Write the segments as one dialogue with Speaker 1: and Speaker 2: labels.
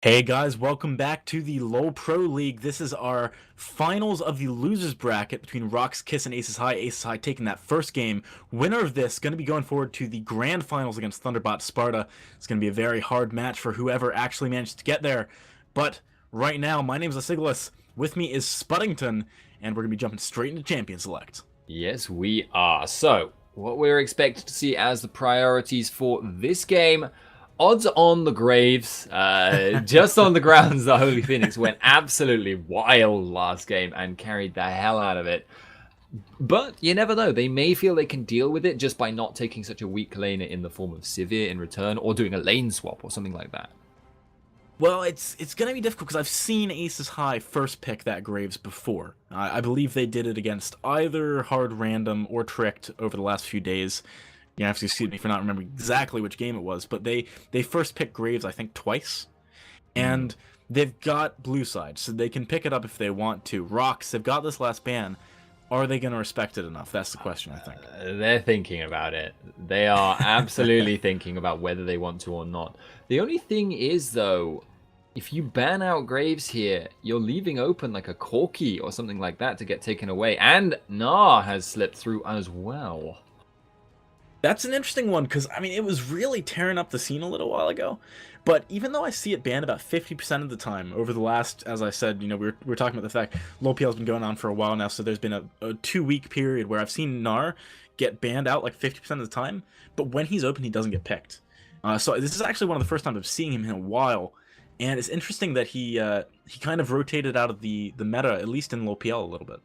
Speaker 1: Hey guys, welcome back to the LoL Pro League. This is our finals of the losers bracket between RoX.KIS and Aces High. Aces High taking that first game. Winner of this going to be going forward to the grand finals against Thunderbot Sparta. It's going to be a very hard match for whoever actually managed to get there. But right now, my name is Asiglis. With me is Spuddington, and we're going to be jumping straight into Champion Select.
Speaker 2: Yes, we are. So, what we're expected to see as the priorities for this game, odds on the Graves. Just on the grounds that Holy Phoenix went absolutely wild last game and carried the hell out of it. But you never know. They may feel they can deal with it just by not taking such a weak laner in the form of Sivir in return, or doing a lane swap or something like that.
Speaker 1: Well, it's going to be difficult because I've seen Aces High first pick that Graves before. I believe they did it against either Hard Random or Tricked over the last few days. You have to excuse me for not remembering exactly which game it was, but they first picked Graves, I think, twice. And they've got Blue Side, so they can pick it up if they want to. RoX, they've got this last ban. Are they going to respect it enough? That's the question, I think.
Speaker 2: They're thinking about it. They are absolutely thinking about whether they want to or not. The only thing is, though, if you ban out Graves here, you're leaving open like a Corki or something like that to get taken away. And Gnar has slipped through as well.
Speaker 1: That's an interesting one, because, I mean, it was really tearing up the scene a little while ago. But even though I see it banned about 50% of the time over the last, as I said, we're talking about the fact LPL has been going on for a while now, so there's been a 2-week period where I've seen Gnar get banned out like 50% of the time, but when he's open, he doesn't get picked. So this is actually one of the first times I'm seeing him in a while, and it's interesting that he kind of rotated out of the meta, at least in LPL, a little bit.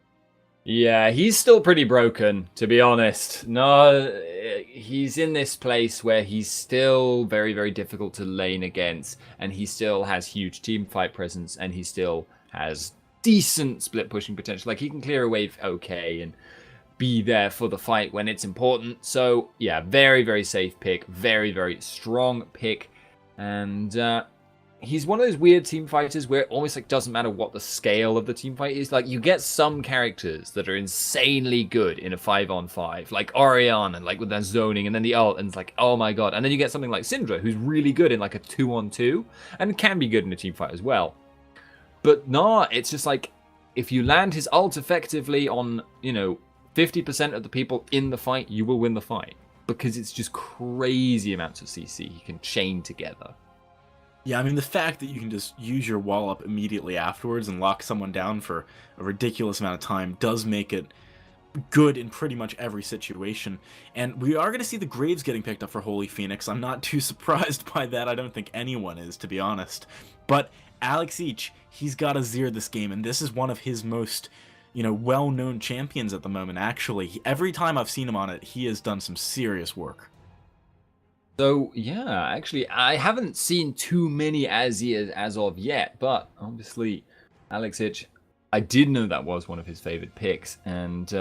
Speaker 2: Yeah, he's still pretty broken, to be honest. No, he's in this place where he's still very, very difficult to lane against, and he still has huge team fight presence, and he still has decent split pushing potential. Like, he can clear a wave okay and be there for the fight when it's important. So, yeah, very, very safe pick. Very, very strong pick. And he's one of those weird team fighters where it almost like doesn't matter what the scale of the team fight is. Like, you get some characters that are insanely good in a 5-on-5, like Orion, and like with that zoning and then the ult, and it's like, oh my god. And then you get something like Syndra, who's really good in like a 2-on-2 and can be good in a team fight as well. But nah, it's just like, if you land his ult effectively on, 50% of the people in the fight, you will win the fight, because it's just crazy amounts of CC he can chain together.
Speaker 1: Yeah, I mean, the fact that you can just use your wall up immediately afterwards and lock someone down for a ridiculous amount of time does make it good in pretty much every situation. And we are going to see the Graves getting picked up for Holy Phoenix. I'm not too surprised by that. I don't think anyone is, to be honest. But Alex Each, he's got Azir this game, and this is one of his most, well-known champions at the moment, actually. Every time I've seen him on it, he has done some serious work.
Speaker 2: So, yeah, actually, I haven't seen too many Azirs as of yet, but obviously, Alex Itch, I did know that was one of his favorite picks, and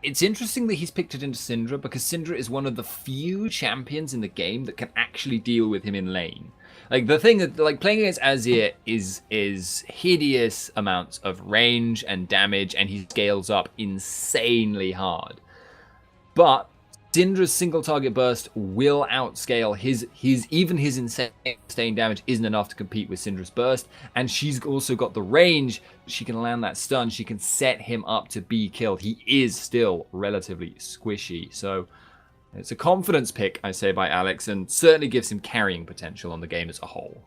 Speaker 2: it's interesting that he's picked it into Syndra, because Syndra is one of the few champions in the game that can actually deal with him in lane. Like, the thing that, like, playing against Azir is hideous amounts of range and damage, and he scales up insanely hard. But Syndra's single target burst will outscale his insane sustained damage isn't enough to compete with Syndra's burst, and she's also got the range. She can land that stun, she can set him up to be killed. He is still relatively squishy, so it's a confidence pick, I say, by Alex, and certainly gives him carrying potential on the game as a whole.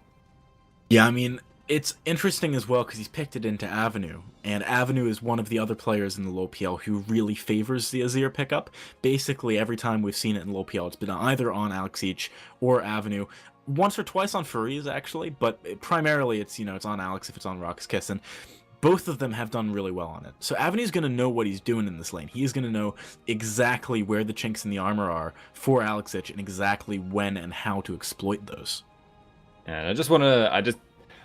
Speaker 1: Yeah, I mean, it's interesting as well because he's picked it into Avenue, and Avenue is one of the other players in the LPL who really favors the Azir pickup. Basically, every time we've seen it in LPL, it's been either on Alex Each or Avenue. Once or twice on Furiz, actually, but primarily it's, it's on Alex if it's on RoX.KIS, and both of them have done really well on it. So Avenue's going to know what he's doing in this lane. He's going to know exactly where the chinks in the armor are for Alex Each and exactly when and how to exploit those.
Speaker 2: And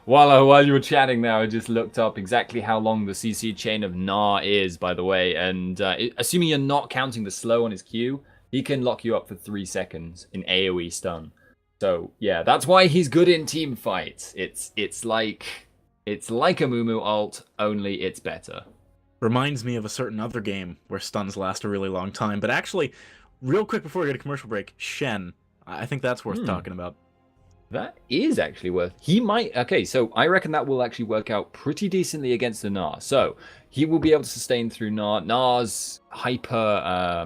Speaker 2: while you were chatting there, I just looked up exactly how long the CC chain of Gnar is, by the way, and assuming you're not counting the slow on his Q, he can lock you up for 3 seconds in AoE stun. So yeah, that's why he's good in team fights. It's like a Mumu ult, only it's better.
Speaker 1: Reminds me of a certain other game where stuns last a really long time, but actually, real quick before we get a commercial break, Shen. I think that's worth talking about.
Speaker 2: That is actually worth. He might. Okay, so I reckon that will actually work out pretty decently against the Gnar. So he will be able to sustain through Gnar. Gnar's hyper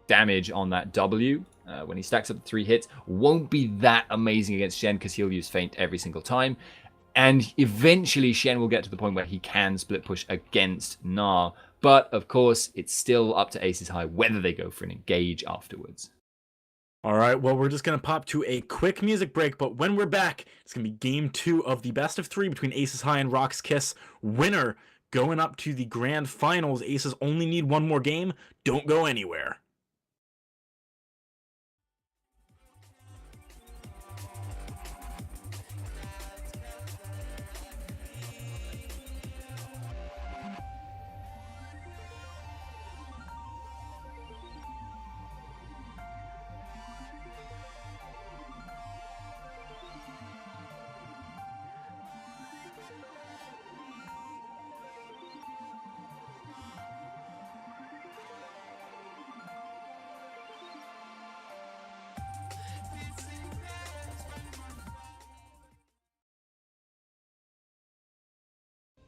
Speaker 2: damage on that W when he stacks up 3 hits won't be that amazing against Shen because he'll use Feint every single time. And eventually Shen will get to the point where he can split push against Gnar. But of course, it's still up to Aces High whether they go for an engage afterwards.
Speaker 1: All right, well, we're just going to pop to a quick music break, but when we're back, it's going to be game 2 of the best of 3 between Aces High and RoX.KIS. Winner going up to the grand finals. Aces only need one more game. Don't go anywhere.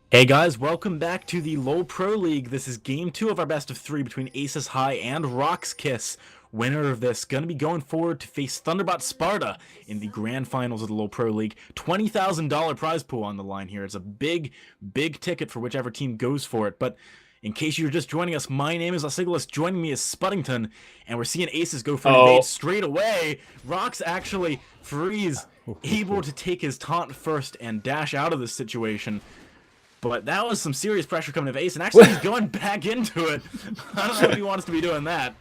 Speaker 1: Hey guys, welcome back to the LoL Pro League. This is game 2 of our best of 3 between Aces High and RoX.KIS. Winner of this going to be going forward to face Thunderbot Sparta in the grand finals of the LoL Pro League. $20,000 prize pool on the line here. It's a big ticket for whichever team goes for it. But in case you're just joining us, my name is Asigilus. Joining me is Spuddington, and we're seeing Aces go for an invade straight away. Rox actually freeze, able to take his taunt first and dash out of this situation. But that was some serious pressure coming to Ace, and actually he's going back into it. I don't know if he wants to be doing that.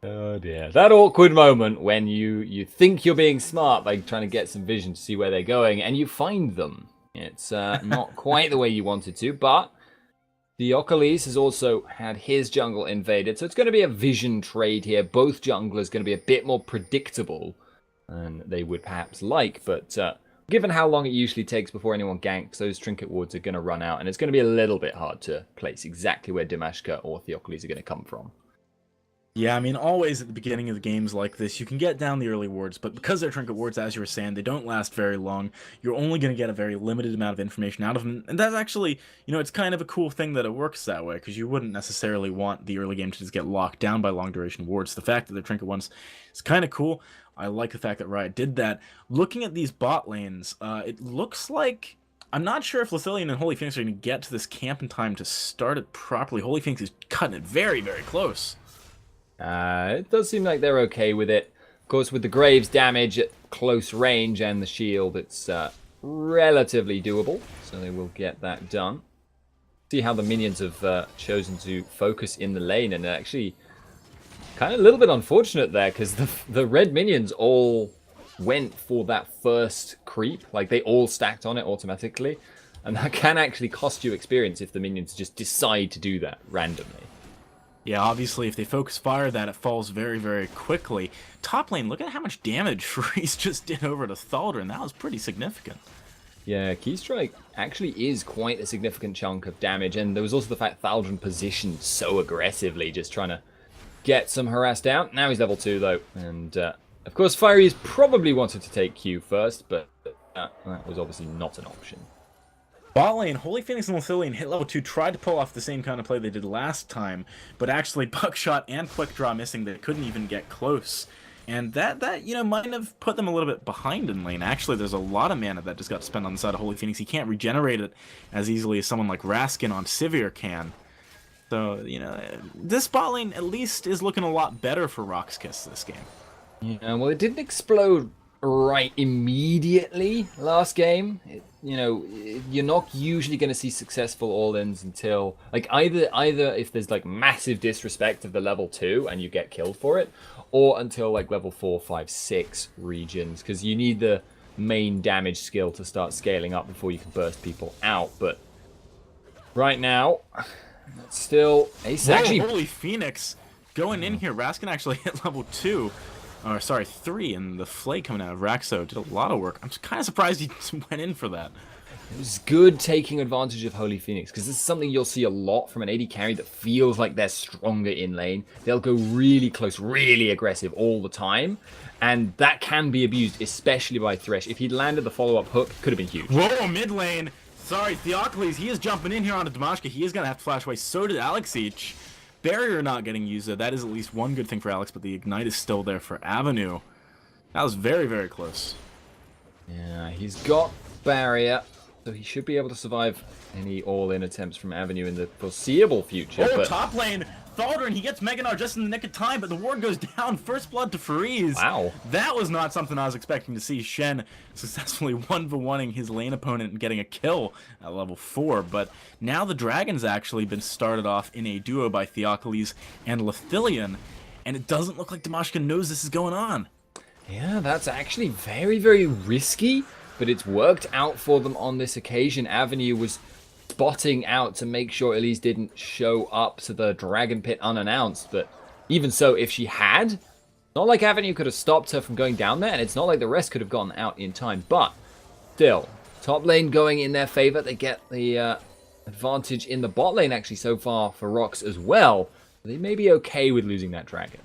Speaker 2: Oh dear. That awkward moment when you think you're being smart by trying to get some vision to see where they're going, and you find them. It's not quite the way you wanted to, but Theocles has also had his jungle invaded, so it's going to be a vision trade here. Both junglers going to be a bit more predictable than they would perhaps like, but given how long it usually takes before anyone ganks, those trinket wards are going to run out, and it's going to be a little bit hard to place exactly where Dimashka or Theocles are going to come from.
Speaker 1: Yeah, I mean, always at the beginning of the games like this, you can get down the early wards, but because they're trinket wards, as you were saying, they don't last very long. You're only going to get a very limited amount of information out of them, and that's actually, you know, it's kind of a cool thing that it works that way, because you wouldn't necessarily want the early game to just get locked down by long-duration wards. The fact that they're trinket ones is kind of cool. I like the fact that Riot did that. Looking at these bot lanes, it looks like... I'm not sure if Lithilian and Holy Phoenix are going to get to this camp in time to start it properly. Holy Phoenix is cutting it very, very close.
Speaker 2: It does seem like they're okay with it. Of course, with the Graves damage at close range and the shield, it's relatively doable. So they will get that done. See how the minions have chosen to focus in the lane, and actually kind of a little bit unfortunate there because the red minions all went for that first creep. Like, they all stacked on it automatically. And that can actually cost you experience if the minions just decide to do that randomly.
Speaker 1: Yeah, obviously, if they focus fire that, it falls very, very quickly. Top lane, look at how much damage Freeze just did over to Thaldrun. That was pretty significant.
Speaker 2: Yeah, Keystrike actually is quite a significant chunk of damage, and there was also the fact Thaldrun positioned so aggressively, just trying to get some harass down. Now he's level 2, though, and of course, Fiery's probably wanted to take Q first, but that was obviously not an option.
Speaker 1: Bot lane, Holy Phoenix and Lithilian hit level 2, tried to pull off the same kind of play they did last time, but actually Buckshot and Quick Draw missing, they couldn't even get close. And that you know, might have put them a little bit behind in lane. Actually, there's a lot of mana that just got spent on the side of Holy Phoenix. He can't regenerate it as easily as someone like Raskin on Sivir can. So, you know, this bot lane at least is looking a lot better for RoX.KIS this game.
Speaker 2: Yeah, well, it didn't explode right immediately last game. You know, you're not usually going to see successful all-ins until, like, either if there's like massive disrespect of the level 2 and you get killed for it, or until like level 4, 5, 6 regions, because you need the main damage skill to start scaling up before you can burst people out. But right now, that's still Ace. Actually,
Speaker 1: Holy Phoenix going in here. Raskin actually hit level 2. Or, sorry, 3, and the Flay coming out of Raxo did a lot of work. I'm kind of surprised he went in for that.
Speaker 2: It was good taking advantage of Holy Phoenix, because this is something you'll see a lot from an AD carry that feels like they're stronger in lane. They'll go really close, really aggressive all the time, and that can be abused, especially by Thresh. If he'd landed the follow-up hook, could have been huge.
Speaker 1: Whoa, mid lane. Sorry, Theocles, he is jumping in here onto Damashka. He is going to have to flash away. So did Alex. Barrier not getting used, though. That is at least one good thing for Alex, but the Ignite is still there for Avenue. That was very, very close.
Speaker 2: Yeah, he's got Barrier, so he should be able to survive any all-in attempts from Avenue in the foreseeable future.
Speaker 1: Oh,
Speaker 2: but
Speaker 1: top lane. Thaldrin, he gets Meganar just in the nick of time, but the ward goes down. First blood to Freeze.
Speaker 2: Wow.
Speaker 1: That was not something I was expecting to see. Shen successfully 1v1ing his lane opponent and getting a kill at level 4. But now the Dragon's actually been started off in a duo by Theocles and Lithilian, and it doesn't look like Damashka knows this is going on.
Speaker 2: Yeah, that's actually very, very risky, but it's worked out for them on this occasion. Avenue was spotting out to make sure Elise didn't show up to the Dragon Pit unannounced, but even so, if she had, not like Avenue could have stopped her from going down there, and it's not like the rest could have gotten out in time, but still, top lane going in their favor. They get the advantage in the bot lane actually so far for RoX as well. They may be okay with losing that Dragon.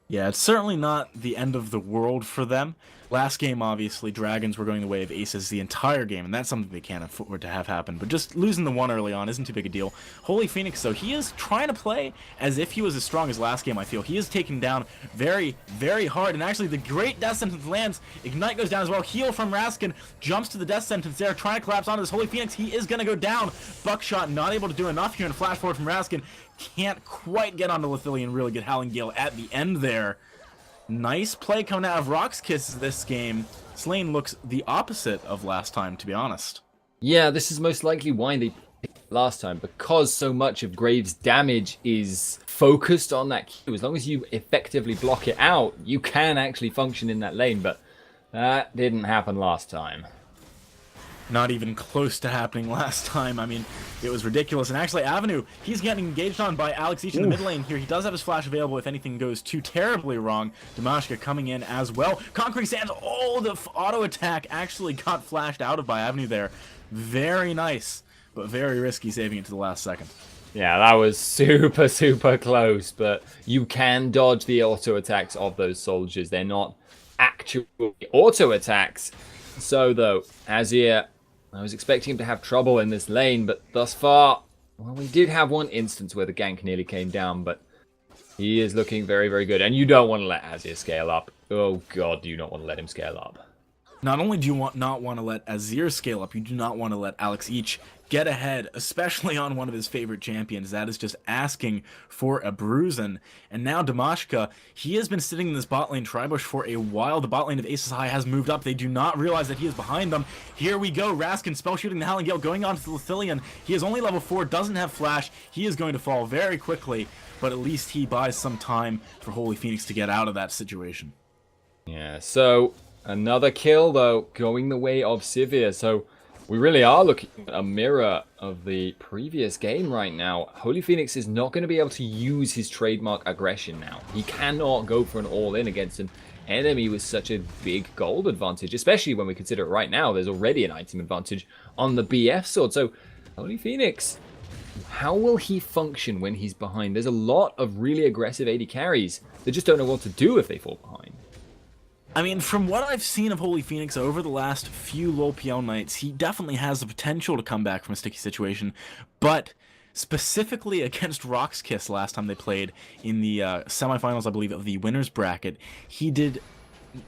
Speaker 1: Yeah, it's certainly not the end of the world for them. Last game, obviously, Dragons were going the way of Aces the entire game, and that's something they can't afford to have happen. But just losing the one early on isn't too big a deal. Holy Phoenix, though, he is trying to play as if he was as strong as last game, I feel. He is taken down very, very hard, and actually the great Death Sentence lands. Ignite goes down as well. Heal from Raskin, jumps to the Death Sentence there, trying to collapse onto this Holy Phoenix. He is going to go down. Buckshot not able to do enough here, and flash forward from Raskin. Can't quite get onto Lithilian, really get Howling Gale at the end there. Nice play coming out of RoX.KIS this game. This lane looks the opposite of last time, to be honest.
Speaker 2: Yeah, this is most likely why they picked it last time, because so much of Graves' damage is focused on that Q. As long as you effectively block it out, you can actually function in that lane, but that didn't happen last time.
Speaker 1: Not even close to happening last time. I mean, it was ridiculous. And actually, Avenue, he's getting engaged on by Alex in the mid lane here. He does have his flash available if anything goes too terribly wrong. Damashka coming in as well. Concrete Sands, oh, the auto attack actually got flashed out of by Avenue there. Very nice, but very risky saving it to the last second.
Speaker 2: Yeah, that was super, super close, but you can dodge the auto attacks of those soldiers. They're not actual auto attacks. So, though, Azir, I was expecting him to have trouble in this lane, but thus far, well, we did have one instance where the gank nearly came down, but he is looking very, very good. And you don't want to let Azir scale up. Oh, God, do you not want to let him scale up.
Speaker 1: Not only do you not want to let Azir scale up, you do not want to let Alex get ahead, especially on one of his favorite champions. That is just asking for a bruising. And now Damashka, he has been sitting in this bot lane Tribush for a while. The bot lane of Aces High has moved up. They do not realize that he is behind them. Here we go. Raskin spell shooting the Howling Gale going on to the Lithilian. He is only level 4, doesn't have flash. He is going to fall very quickly, but at least he buys some time for Holy Phoenix to get out of that situation.
Speaker 2: Yeah, so another kill, though, going the way of Sivir. So we really are looking at a mirror of the previous game right now. Holy Phoenix is not going to be able to use his trademark aggression now. He cannot go for an all-in against an enemy with such a big gold advantage, especially when we consider it right now. There's already an item advantage on the BF sword. So Holy Phoenix, how will he function when he's behind? There's a lot of really aggressive AD carries. They just don't know what to do if they fall behind.
Speaker 1: I mean, from what I've seen of Holy Phoenix over the last few LPL nights, he definitely has the potential to come back from a sticky situation, but specifically against RoX.KIS last time they played in the semifinals, I believe, of the winner's bracket, he did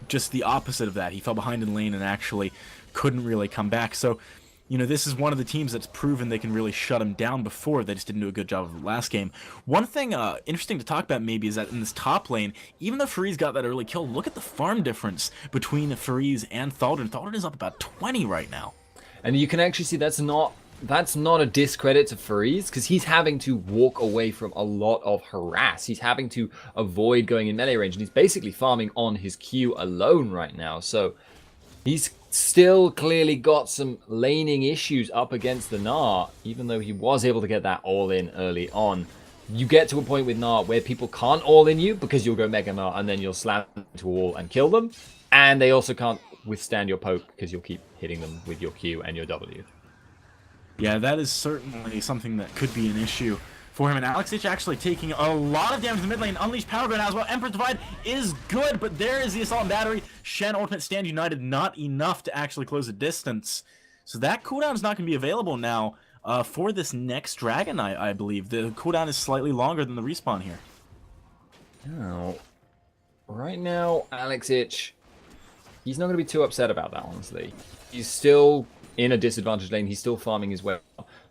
Speaker 1: just the opposite of that. He fell behind in lane and actually couldn't really come back. So, you know, this is one of the teams that's proven they can really shut him down before. They just didn't do a good job of it last game. One thing interesting to talk about maybe is that in this top lane, even though Freeze got that early kill, look at the farm difference between Freeze and Thaldrin. Thaldrin is up about 20 right now.
Speaker 2: And you can actually see that's not a discredit to Freeze, because he's having to walk away from a lot of harass. He's having to avoid going in melee range, and he's basically farming on his Q alone right now. So he's still clearly got some laning issues up against the Gnar, even though he was able to get that all-in early on. You get to a point with Gnar where people can't all-in you because you'll go Mega Gnar and then you'll slam into a wall and kill them. And they also can't withstand your poke because you'll keep hitting them with your Q and your W.
Speaker 1: Yeah, that is certainly something that could be an issue for him. And LPL actually taking a lot of damage in the mid lane. Unleashed Power Grid as well. Emperor's Divide is good, but there is the Assault and Battery. Shen Ultimate Stand United, not enough to actually close the distance. So that cooldown is not going to be available now for this next Dragon, I believe. The cooldown is slightly longer than the respawn here.
Speaker 2: Now, right now, LPL, he's not going to be too upset about that, honestly. He's still in a disadvantaged lane. He's still farming his way.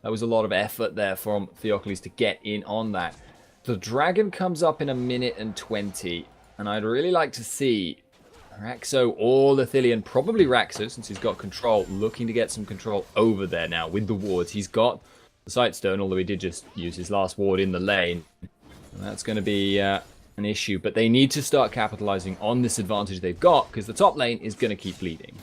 Speaker 2: That was a lot of effort there from Theocles to get in on that. The Dragon comes up in 1:20, and I'd really like to see Raxo or Lithilian, probably Raxo, since he's got control, looking to get some control over there now with the wards. He's got the Sightstone, although he did just use his last ward in the lane. And that's going to be an issue, but they need to start capitalizing on this advantage they've got, because the top lane is going to keep bleeding.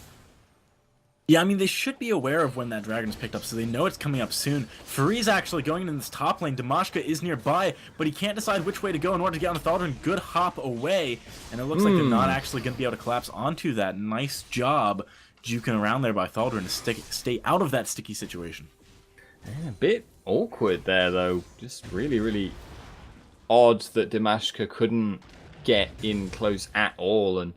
Speaker 1: Yeah, I mean, they should be aware of when that dragon is picked up, so they know it's coming up soon. Fari's actually going in this top lane. Damashka is nearby, but he can't decide which way to go in order to get on the Thaldron. Good hop away, and it looks like they're not actually going to be able to collapse onto that. Nice job juking around there by Thaldron to stay out of that sticky situation.
Speaker 2: A bit awkward there, though. Just really, really odd that Damashka couldn't get in close at all, and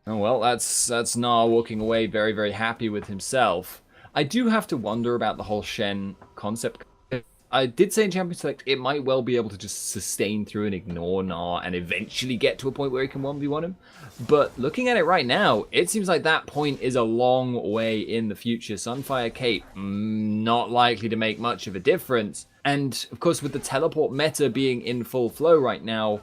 Speaker 2: oh well, that's Gnar walking away very, very happy with himself. I do have to wonder about the whole Shen concept. I did say in Champion Select it might well be able to just sustain through and ignore Gnar and eventually get to a point where he can 1v1 him. But looking at it right now, it seems like that point is a long way in the future. Sunfire Cape, not likely to make much of a difference. And of course, with the teleport meta being in full flow right now,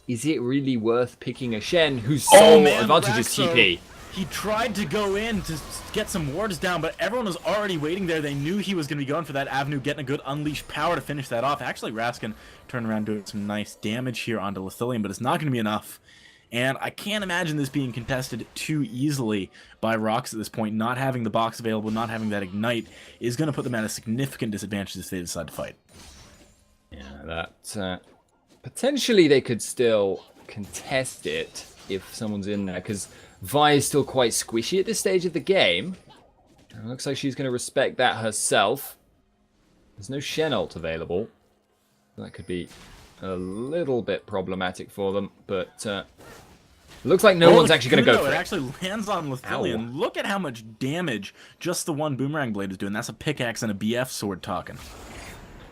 Speaker 2: is it really worth picking a Shen whose sole advantage is TP?
Speaker 1: He tried to go in to get some wards down, but everyone was already waiting there. They knew he was going to be going for that avenue, getting a good unleashed power to finish that off. Actually, Raskin turned around doing some nice damage here onto Lithilian, but it's not going to be enough. And I can't imagine this being contested too easily by RoX at this point. Not having the box available, not having that ignite, is going to put them at a significant disadvantage if they decide to fight.
Speaker 2: Yeah, that potentially they could still contest it if someone's in there, because Vi is still quite squishy at this stage of the game. It looks like she's going to respect that herself. There's no Shen ult available. That could be a little bit problematic for them, but looks like no one's actually going to go for it.
Speaker 1: It actually lands on Lithilian. Look at how much damage just the one Boomerang Blade is doing. That's a pickaxe and a BF sword talking.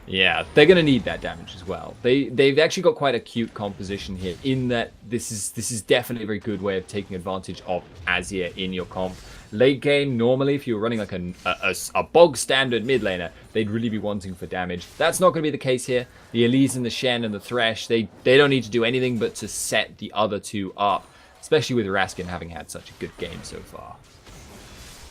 Speaker 2: Yeah, they're going to need that damage as well. They've actually got quite a cute composition here, in that this is definitely a very good way of taking advantage of Azir in your comp. Late game, normally, if you were running like a bog standard mid laner, they'd really be wanting for damage. That's not going to be the case here. The Elise and the Shen and the Thresh, they don't need to do anything but to set the other two up, especially with Raskin having had such a good game so far.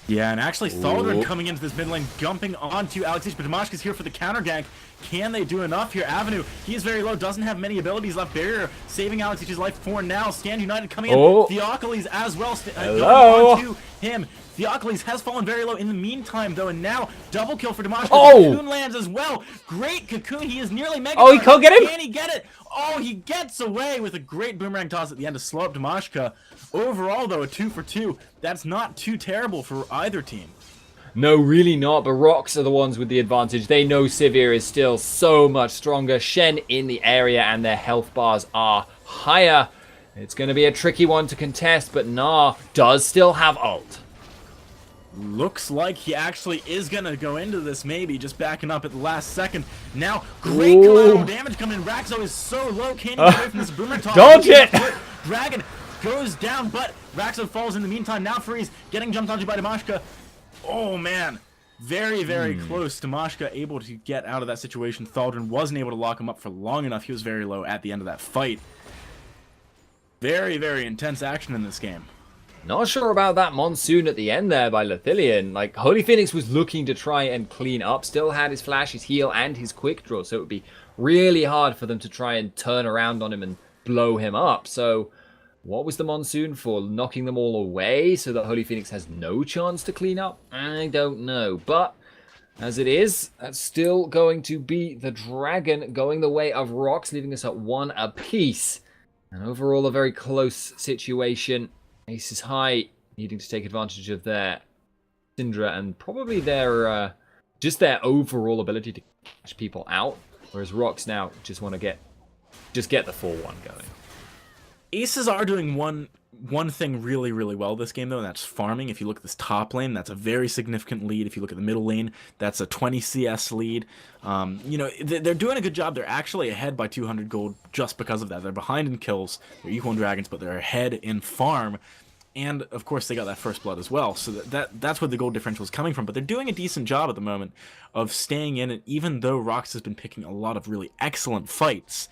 Speaker 1: Yeah, and actually Thaldron coming into this mid lane, jumping onto Alexish, but Damashka's here for the counter gank. Can they do enough here? Avenue, he is very low, doesn't have many abilities left. Barrier saving Alexish's life for now. Stand United coming in. Theocles as well.
Speaker 2: Hello.
Speaker 1: Going on to him. Theocles has fallen very low in the meantime, though, and now double kill for Damashka. Cocoon lands as well. Great Cocoon. He is nearly mega.
Speaker 2: Oh, he can't get him?
Speaker 1: Can he get it? Oh, he gets away with a great boomerang toss at the end to slow up Damashka. Overall, though, a 2 for 2. That's not too terrible for either team.
Speaker 2: No, really not, but RoX are the ones with the advantage. They know Sivir is still so much stronger. Shen in the area, and their health bars are higher. It's going to be a tricky one to contest, but Gnar does still have ult.
Speaker 1: Looks like he actually is going to go into this, maybe, just backing up at the last second. Now, great collateral damage coming in. Raxo is so low, can't even away from this boomerang toss.
Speaker 2: Dodge it!
Speaker 1: Dragon goes down, but Raxo falls in the meantime. Now Freeze getting jumped onto by Damashka. Oh, man. Very, very close. Damashka able to get out of that situation. Thaldron wasn't able to lock him up for long enough. He was very low at the end of that fight. Very, very intense action in this game.
Speaker 2: Not sure about that Monsoon at the end there by Lithilian. Like, Holy Phoenix was looking to try and clean up. Still had his flash, his heal, and his quick draw. So it would be really hard for them to try and turn around on him and blow him up. So what was the Monsoon for? Knocking them all away so that Holy Phoenix has no chance to clean up? I don't know. But as it is, that's still going to be the Dragon going the way of RoX, leaving us at 1 apiece. And overall, a very close situation. Ace is high. needing to take advantage of their Syndra and probably their just their overall ability to catch people out. Whereas RoX now just want to get the 4-1 going.
Speaker 1: Aces are doing one thing really, really well this game, though, and that's farming. If you look at this top lane, that's a very significant lead. If you look at the middle lane, that's a 20 CS lead. You know, they're doing a good job. They're actually ahead by 200 gold just because of that. They're behind in kills. They're equal in dragons, but they're ahead in farm. And, of course, they got that first blood as well. So that's where the gold differential is coming from. But they're doing a decent job at the moment of staying in it, even though RoX has been picking a lot of really excellent fights.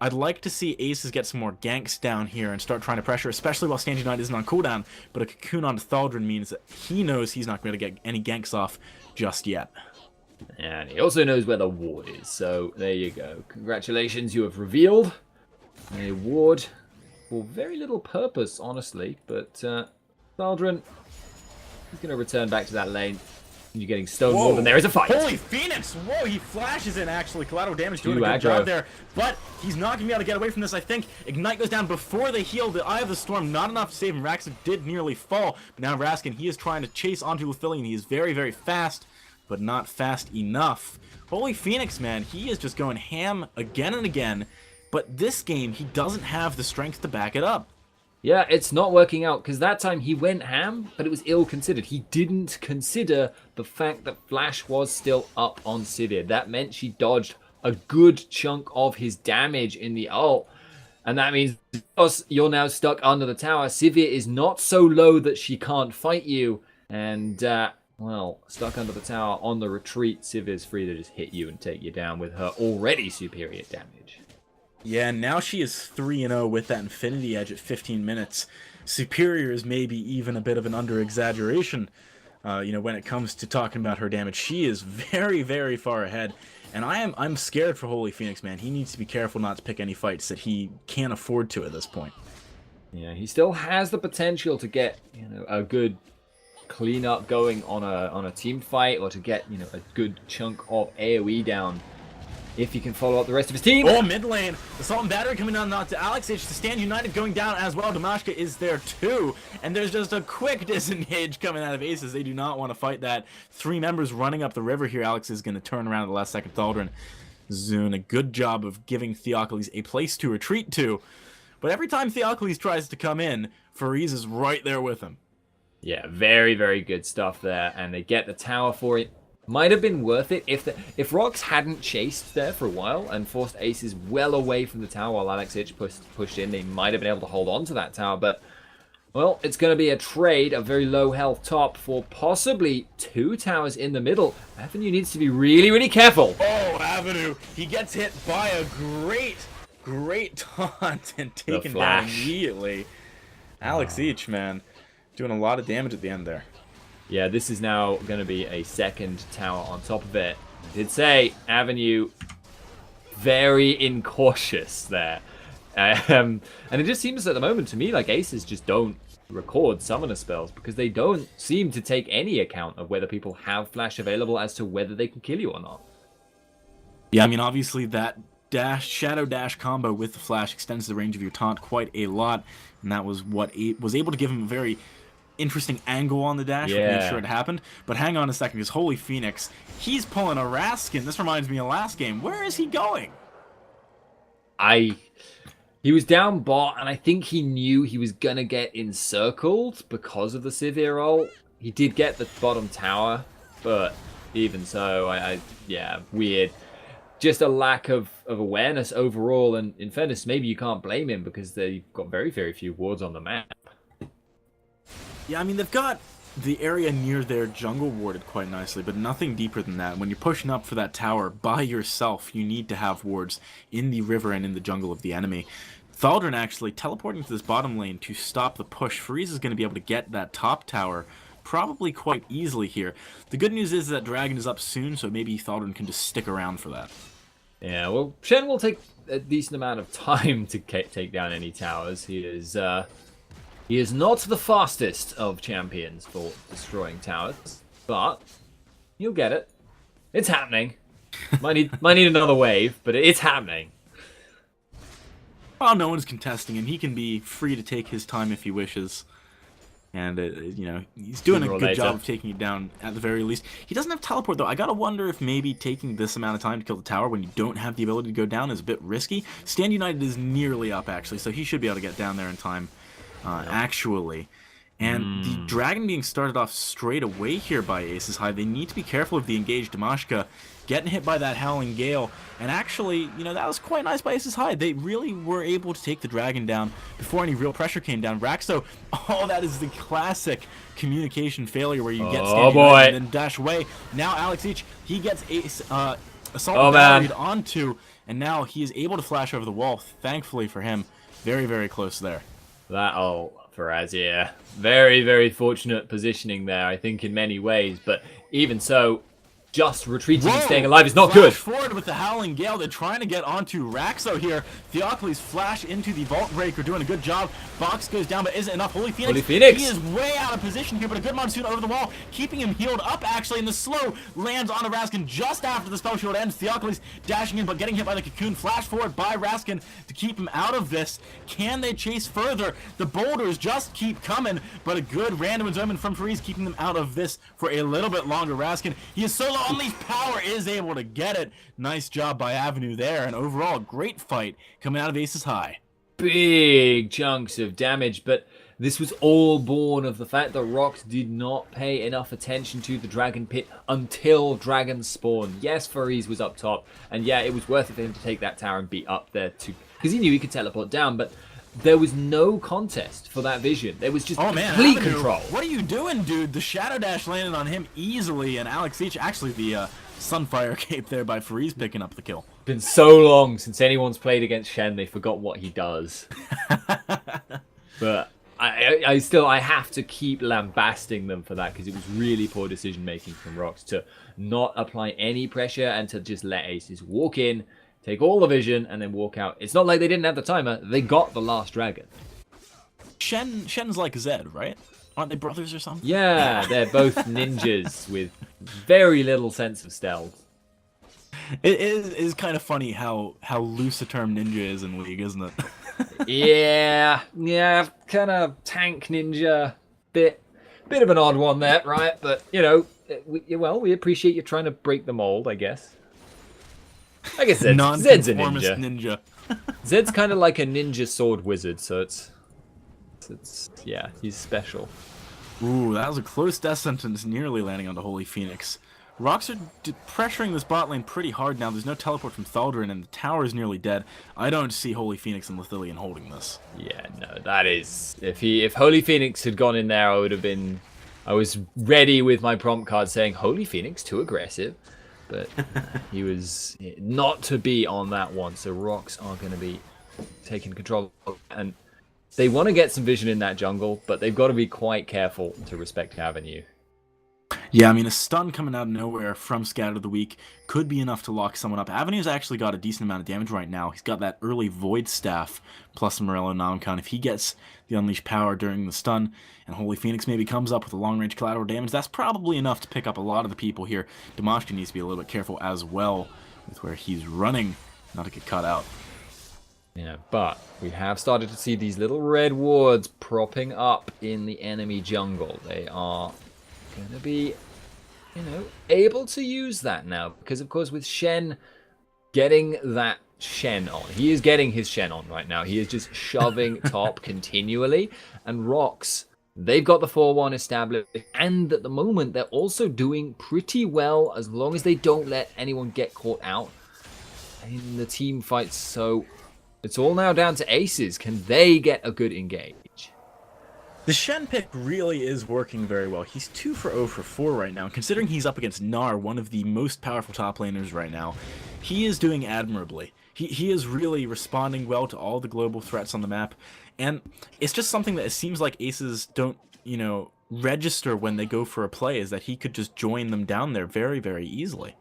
Speaker 1: I'd like to see Aces get some more ganks down here and start trying to pressure, especially while Stand United isn't on cooldown, but a cocoon on Thaldron means that he knows he's not going to get any ganks off just yet.
Speaker 2: And he also knows where the ward is, so there you go. Congratulations, you have revealed a ward for very little purpose, honestly, but Thaldron is going to return back to that lane. You're getting stonewalled, and there is a fight.
Speaker 1: Holy Phoenix! Whoa, he flashes in, actually. Collateral damage doing a good job there. But he's not going to be able to get away from this, I think. Ignite goes down before they heal. The Eye of the Storm, not enough to save him. Raskin did nearly fall. But now Raskin, he is trying to chase onto Luthilian. He is very, very fast, but not fast enough. Holy Phoenix, man. He is just going ham again and again. But this game, he doesn't have the strength to back it up.
Speaker 2: Yeah, it's not working out, because that time he went ham, but it was ill-considered. He didn't consider the fact that Flash was still up on Sivir. That meant she dodged a good chunk of his damage in the ult. And that means because you're now stuck under the tower, Sivir is not so low that she can't fight you. And, well, stuck under the tower on the retreat, Sivir's free to just hit you and take you down with her already superior damage.
Speaker 1: Yeah, now she is 3-0 with that Infinity Edge at 15 minutes. Superior is maybe even a bit of an under-exaggeration, you know, when it comes to talking about her damage. She is very, very far ahead, and I'm scared for Holy Phoenix, man. He needs to be careful not to pick any fights that he can't afford to at this point.
Speaker 2: Yeah, he still has the potential to get, you know, a good cleanup going on a team fight, or to get, you know, a good chunk of AoE down, if he can follow up the rest of his team.
Speaker 1: Oh, mid lane. Assault and Battery coming down not to Alex H. To Stand United going down as well. Damashka is there too. And there's just a quick disengage coming out of Aces. They do not want to fight that. 3 members running up the river here. Alex is going to turn around at the last second. Thaldron is doing a good job of giving Theocles a place to retreat to. But every time Theocles tries to come in, Fariz is right there with him.
Speaker 2: Yeah, very, very good stuff there. And they get the tower for it. Might have been worth it if RoX hadn't chased there for a while and forced Aces well away from the tower while Alex H pushed in. They might have been able to hold on to that tower, but, well, it's going to be a trade, a very low health top for possibly 2 towers in the middle. Avenue needs to be really, really careful.
Speaker 1: Oh, Avenue. He gets hit by a great taunt and taken down immediately. Alex H, man, doing a lot of damage at the end there.
Speaker 2: Yeah, this is now going to be a second tower on top of it. I did say Avenue very incautious there. And it just seems at the moment to me like Aces just don't record summoner spells, because they don't seem to take any account of whether people have flash available as to whether they can kill you or not.
Speaker 1: Yeah, I mean, obviously that shadow dash combo with the flash extends the range of your taunt quite a lot, and that was what was able to give him a very interesting angle on the dash.
Speaker 2: Yeah.
Speaker 1: Make sure it happened. But hang on a second, because Holy Phoenix, he's pulling a Raskin. This reminds me of last game. Where is he going?
Speaker 2: He was down bot, and I think he knew he was gonna get encircled because of the Sivir ult. He did get the bottom tower, but even so, yeah, weird. Just a lack of awareness overall, and in fairness, maybe you can't blame him, because they've got very, very few wards on the map.
Speaker 1: Yeah, I mean, they've got the area near their jungle warded quite nicely, but nothing deeper than that. When you're pushing up for that tower by yourself, you need to have wards in the river and in the jungle of the enemy. Thaldron actually teleporting to this bottom lane to stop the push. Fariz is going to be able to get that top tower probably quite easily here. The good news is that Dragon is up soon, so maybe Thaldron can just stick around for that.
Speaker 2: Yeah, well, Shen will take a decent amount of time to take down any towers. He is not the fastest of champions for destroying towers, but you'll get it. It's happening. Might need another wave, but it's happening.
Speaker 1: Well, no one's contesting him. He can be free to take his time if he wishes. And, you know, he's doing
Speaker 2: Sooner
Speaker 1: a
Speaker 2: or
Speaker 1: good
Speaker 2: later.
Speaker 1: job of taking it down at the very least. He doesn't have teleport, though. I gotta wonder if maybe taking this amount of time to kill the tower when you don't have the ability to go down is a bit risky. Stand United is nearly up, actually, so he should be able to get down there in time, actually. And the Dragon being started off straight away here by Aces High. They need to be careful of the engaged Damashka getting hit by that Howling Gale. And actually, you know, that was quite nice by Aces High. They really were able to take the Dragon down before any real pressure came down. Raxo, oh, that is the classic communication failure where you get Stand United and then dash away. Now Alex Each, he gets Assault Batteried onto, and now he is able to flash over the wall, thankfully for him. Very, very close there.
Speaker 2: That ult for Azir. Very, very fortunate positioning there, I think, in many ways. But even so, just retreating and staying alive is not good.
Speaker 1: Forward with the Howling Gale. They're trying to get onto Raxo here. Theocles flash into the Vault Breaker, doing a good job. Box goes down, but isn't enough. Holy Phoenix. He is way out of position here, but a good Monsoon over the wall, keeping him healed up, actually, and the slow lands on Raskin just after the spell shield ends. Theocles dashing in, but getting hit by the Cocoon. Flash forward by Raskin to keep him out of this. Can they chase further? The boulders just keep coming, but a good random omen from Fariz keeping them out of this for a little bit longer. Raskin, he is so low. Unleashed Power is able to get it. Nice job by Avenue there, and overall, great fight coming out of Aces High.
Speaker 2: Big chunks of damage, but this was all born of the fact that RoX did not pay enough attention to the Dragon Pit until Dragon spawned. Yes, Fariz was up top, and yeah, it was worth it for him to take that tower and be up there too, because he knew he could teleport down, but there was no contest for that vision. There was just complete control.
Speaker 1: What are you doing, dude? The Shadow Dash landed on him easily, and Alex Each, actually the Sunfire Cape there by Fariz picking up the kill.
Speaker 2: Been so long since anyone's played against Shen, they forgot what he does. But I have to keep lambasting them for that, because it was really poor decision making from RoX to not apply any pressure and to just let Aces walk in, take all the vision, and then walk out. It's not like they didn't have the timer. They got the last dragon.
Speaker 1: Shen's like Zed, right? Aren't they brothers or something?
Speaker 2: Yeah, they're both ninjas with very little sense of stealth.
Speaker 1: It is kind of funny how loose a term ninja is in League, isn't it?
Speaker 2: yeah, kind of tank ninja. Bit of an odd one there, right? But, you know, we appreciate you trying to break the mold, I guess. I guess Zed's a ninja. Zed's kind of like a ninja sword wizard, so it's yeah, he's special.
Speaker 1: Ooh, that was a close death sentence, nearly landing onto Holy Phoenix. RoX are pressuring this bot lane pretty hard now. There's no teleport from Thaldrin, and the tower is nearly dead. I don't see Holy Phoenix and Lithilian holding this.
Speaker 2: Yeah, no, that is... If Holy Phoenix had gone in there, I was ready with my prompt card saying, Holy Phoenix, too aggressive. But he was not to be on that one, so RoX are going to be taking control. And they want to get some vision in that jungle, but they've got to be quite careful to respect Avenue.
Speaker 1: Yeah, I mean, a stun coming out of nowhere from Scatter of the Weak could be enough to lock someone up. Avenue's actually got a decent amount of damage right now. He's got that early Void Staff plus Morello Namcon. If he gets the Unleashed Power during the stun, and Holy Phoenix maybe comes up with a long-range collateral damage, that's probably enough to pick up a lot of the people here. Damashka needs to be a little bit careful as well with where he's running, not to get caught out.
Speaker 2: Yeah, but we have started to see these little red wards propping up in the enemy jungle. They are going to be, you know, able to use that now, because of course with Shen getting that Shen on, he is getting his Shen on right now. He is just shoving top continually, and RoX, they've got the 4-1 established, and at the moment they're also doing pretty well as long as they don't let anyone get caught out in the team fights. So it's all now down to Aces. Can they get a good engage?
Speaker 1: The Shen pick really is working very well. He's 2 for 0 for 4 right now. Considering he's up against Gnar, one of the most powerful top laners right now, he is doing admirably. He is really responding well to all the global threats on the map. And it's just something that it seems like Aces don't, you know, register when they go for a play, is that he could just join them down there very, very easily.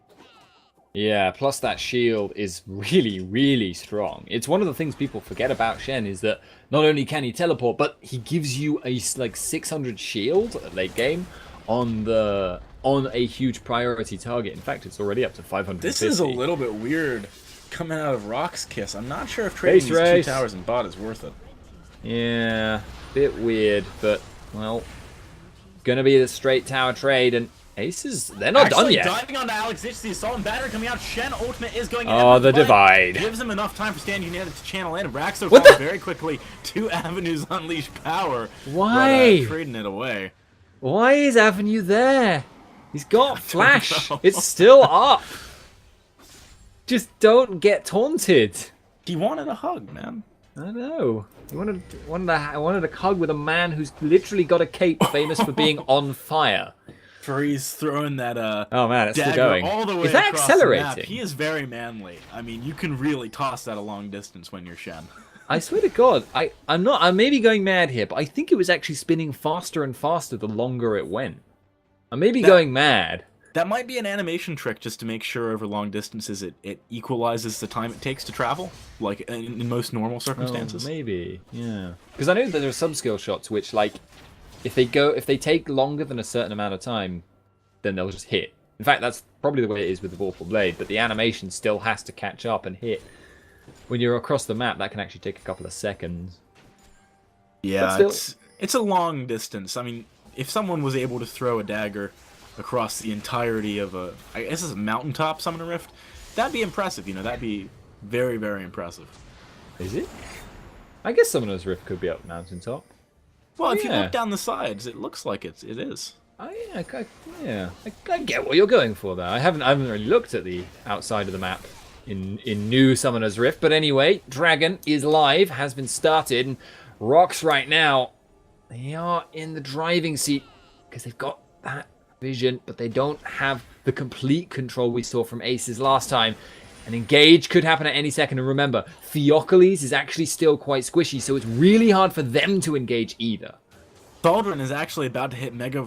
Speaker 2: Yeah, plus that shield is really, really strong. It's one of the things people forget about Shen, is that not only can he teleport, but he gives you a like 600 shield at late game on a huge priority target. In fact, it's already up to 550.
Speaker 1: This is a little bit weird coming out of RoX.KIS. I'm not sure if trading these 2 towers in bot is worth it.
Speaker 2: Yeah, bit weird, but well, Gonna be the straight tower trade, and Aces, they're not done yet.
Speaker 1: Diving onto Alex Ich, the assault and battery coming out. Shen ultimate is going in.
Speaker 2: Oh, the divide.
Speaker 1: Gives him enough time for Stan United to channel in. Raxo
Speaker 2: What
Speaker 1: falls
Speaker 2: the?
Speaker 1: very quickly. 2 Avenues unleash power.
Speaker 2: Why?
Speaker 1: But, trading it away.
Speaker 2: Why is Avenue there? He's got flash. It's still up. Just don't get taunted.
Speaker 1: He wanted a hug, man.
Speaker 2: I know. He wanted a hug with a man who's literally got a cape famous for being on fire.
Speaker 1: Freeze throwing that
Speaker 2: oh man, it's still going.
Speaker 1: All the way
Speaker 2: is that
Speaker 1: across
Speaker 2: accelerating?
Speaker 1: the map. He is very manly. I mean, you can really toss that a long distance when you're Shen.
Speaker 2: I swear to God, I'm maybe going mad here, but I think it was actually spinning faster and faster the longer it went. I may be going mad.
Speaker 1: That might be an animation trick just to make sure over long distances it equalizes the time it takes to travel, like in most normal circumstances.
Speaker 2: Oh, maybe, yeah. Because I know that there are some skill shots which, like, if they take longer than a certain amount of time, then they'll just hit. In fact, that's probably the way it is with the Vorpal Blade, but the animation still has to catch up and hit. When you're across the map, that can actually take a couple of seconds.
Speaker 1: Yeah, it's a long distance. I mean, if someone was able to throw a dagger across the entirety of I guess it's a mountaintop Summoner Rift, that'd be impressive, you know, that'd be very, very impressive.
Speaker 2: Is it? I guess Summoner's Rift could be up mountaintop.
Speaker 1: Well, if you look down the sides, it looks like it is.
Speaker 2: I get what you're going for there. I haven't really looked at the outside of the map in new Summoner's Rift, but anyway, Dragon is live, has been started, and RoX right now, they are in the driving seat because they've got that vision, but they don't have the complete control we saw from Aces last time. And engage could happen at any second. And remember, Theocles is actually still quite squishy, so it's really hard for them to engage either.
Speaker 1: Thaldrin is actually about to hit Mega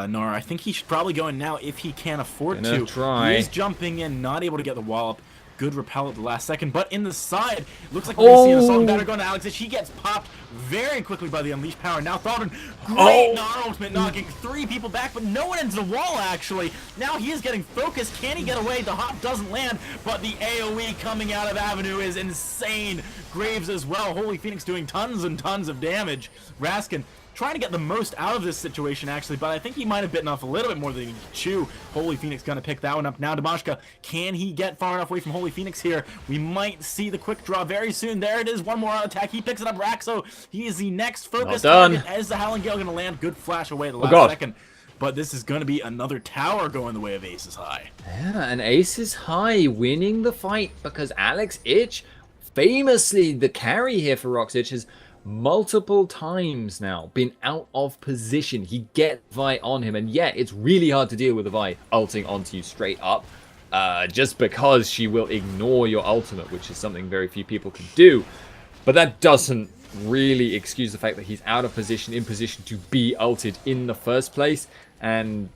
Speaker 1: Nara. I think he should probably go in now if he can afford to.
Speaker 2: Try.
Speaker 1: He is jumping in, not able to get the wall up. Good repel at the last second, but in the side, looks like we're going to see an assault and battery going to Alex Ich. He gets popped very quickly by the Unleashed Power. Now Thaldrin, great Nara ultimate, knocking 3 people back, but no one into the wall, actually. Now he is getting focused. Can he get away? The hop doesn't land, but the AoE coming out of Avenue is insane. Graves as well. Holy Phoenix doing tons and tons of damage. Raskin trying to get the most out of this situation, actually, but I think he might have bitten off a little bit more than he could chew. Holy Phoenix gonna pick that one up. Now Damashka, can he get far enough away from Holy Phoenix here? We might see the quick draw very soon. There it is, one more attack. He picks it up. Raxo, he is the next focus target. As the Howling Gale gonna land. Good flash away the last second. But this is going to be another tower going the way of Aces High.
Speaker 2: Yeah, and Aces High winning the fight because Alex Ich, famously the carry here for RoX Ich, has multiple times now been out of position. He gets Vi on him, and yet it's really hard to deal with the Vi ulting onto you straight up, just because she will ignore your ultimate, which is something very few people can do. But that doesn't really excuse the fact that he's out of position, in position to be ulted in the first place, and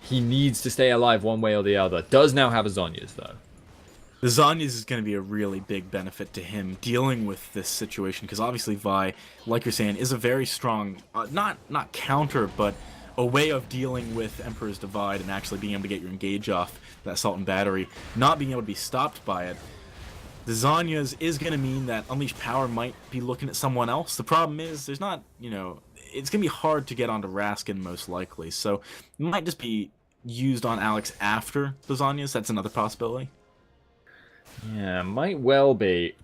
Speaker 2: he needs to stay alive one way or the other. Does now have a Zhonya's though.
Speaker 1: The Zhonya's is going to be a really big benefit to him dealing with this situation, because obviously Vi, like you're saying, is a very strong, not counter, but a way of dealing with Emperor's Divide and actually being able to get your engage off that Assault and Battery, not being able to be stopped by it. The Zhonya's is going to mean that Unleashed Power might be looking at someone else. The problem is, there's not, you know, it's going to be hard to get onto Raskin most likely, so it might just be used on Alex after the Zhonya's. That's another possibility.
Speaker 2: Yeah, might well be.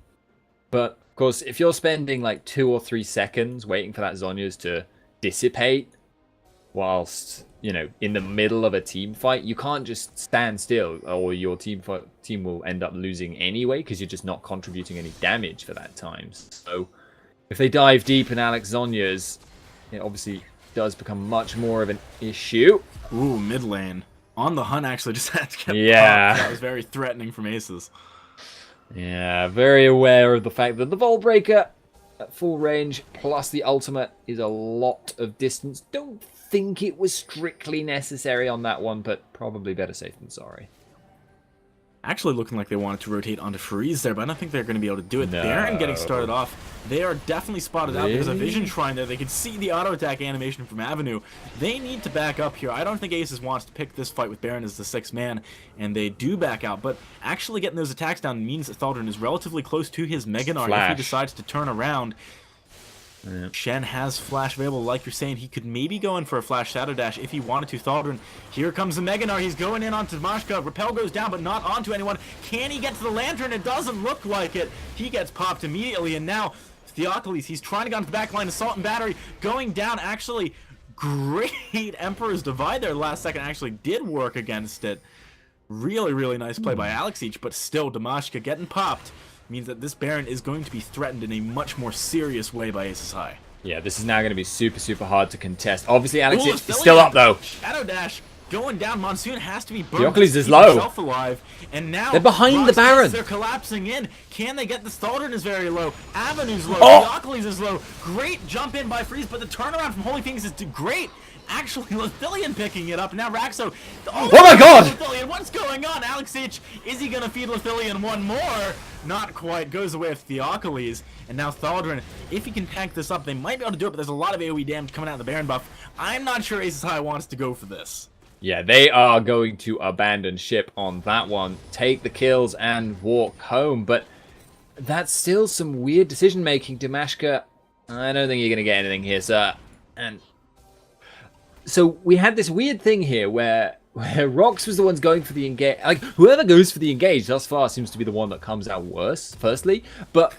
Speaker 2: But, of course, if you're spending like 2 or 3 seconds waiting for that Zhonya's to dissipate whilst, you know, in the middle of a team fight, you can't just stand still or your team will end up losing anyway because you're just not contributing any damage for that time. So, if they dive deep in Alex Zhonya's, it obviously does become much more of an issue.
Speaker 1: Ooh, mid lane. On the hunt actually just had to get popped. That was very threatening from Aces.
Speaker 2: Yeah, very aware of the fact that the Vault Breaker at full range plus the ultimate is a lot of distance. Don't think it was strictly necessary on that one, but probably better safe than sorry.
Speaker 1: Actually looking like they wanted to rotate onto Freeze there, but I don't think they're going to be able to do it.
Speaker 2: No.
Speaker 1: Baron getting started off. They are definitely spotted out. There's a Vision Shrine there. They can see the auto attack animation from Avenue. They need to back up here. I don't think Aces wants to pick this fight with Baron as the 6th man, and they do back out. But actually getting those attacks down means that Thaldrin is relatively close to his Mega Nara if he decides to turn around.
Speaker 2: Yeah.
Speaker 1: Shen has flash available, like you're saying. He could maybe go in for a flash shadow dash if he wanted to. Thaldrin, here comes the Mega Gnar. He's going in onto Mashka. Repel goes down, but not onto anyone. Can he get to the Lantern? It doesn't look like it. He gets popped immediately, and now Theocles, he's trying to get onto the back line. Assault and Battery going down. Actually, great Emperor's Divide there last second. Actually did work against it. Really, really nice play by Alexich, but still, Damashka getting popped means that this Baron is going to be threatened in a much more serious way by Aces High.
Speaker 2: Yeah, this is now going to be super, super hard to contest. Obviously, Alexich is still up, though.
Speaker 1: Shadow Dash going down. Monsoon has to be burned.
Speaker 2: Theocles is low.
Speaker 1: Alive. And now
Speaker 2: they're behind the Baron.
Speaker 1: They're collapsing in. Can they get the Thaldrin is very low. Avenue's low.
Speaker 2: Oh!
Speaker 1: Theocles is low. Great jump in by Freeze, but the turnaround from Holy Phoenix is great. Actually, Lithilian picking it up. Now Raxo.
Speaker 2: Oh my god!
Speaker 1: Lithilian, what's going on? Alexich, is he going to feed Lithilian one more? Not quite. Goes away with Theocles. And now Thaldrin, if he can tank this up, they might be able to do it, but there's a lot of AoE damage coming out of the Baron buff. I'm not sure Aces High wants to go for this.
Speaker 2: Yeah, they are going to abandon ship on that one, take the kills, and walk home. But that's still some weird decision-making. Damashka, I don't think you're going to get anything here, sir. And so we had this weird thing here where RoX was the ones going for the engage. Like, whoever goes for the engage thus far seems to be the one that comes out worse, firstly. But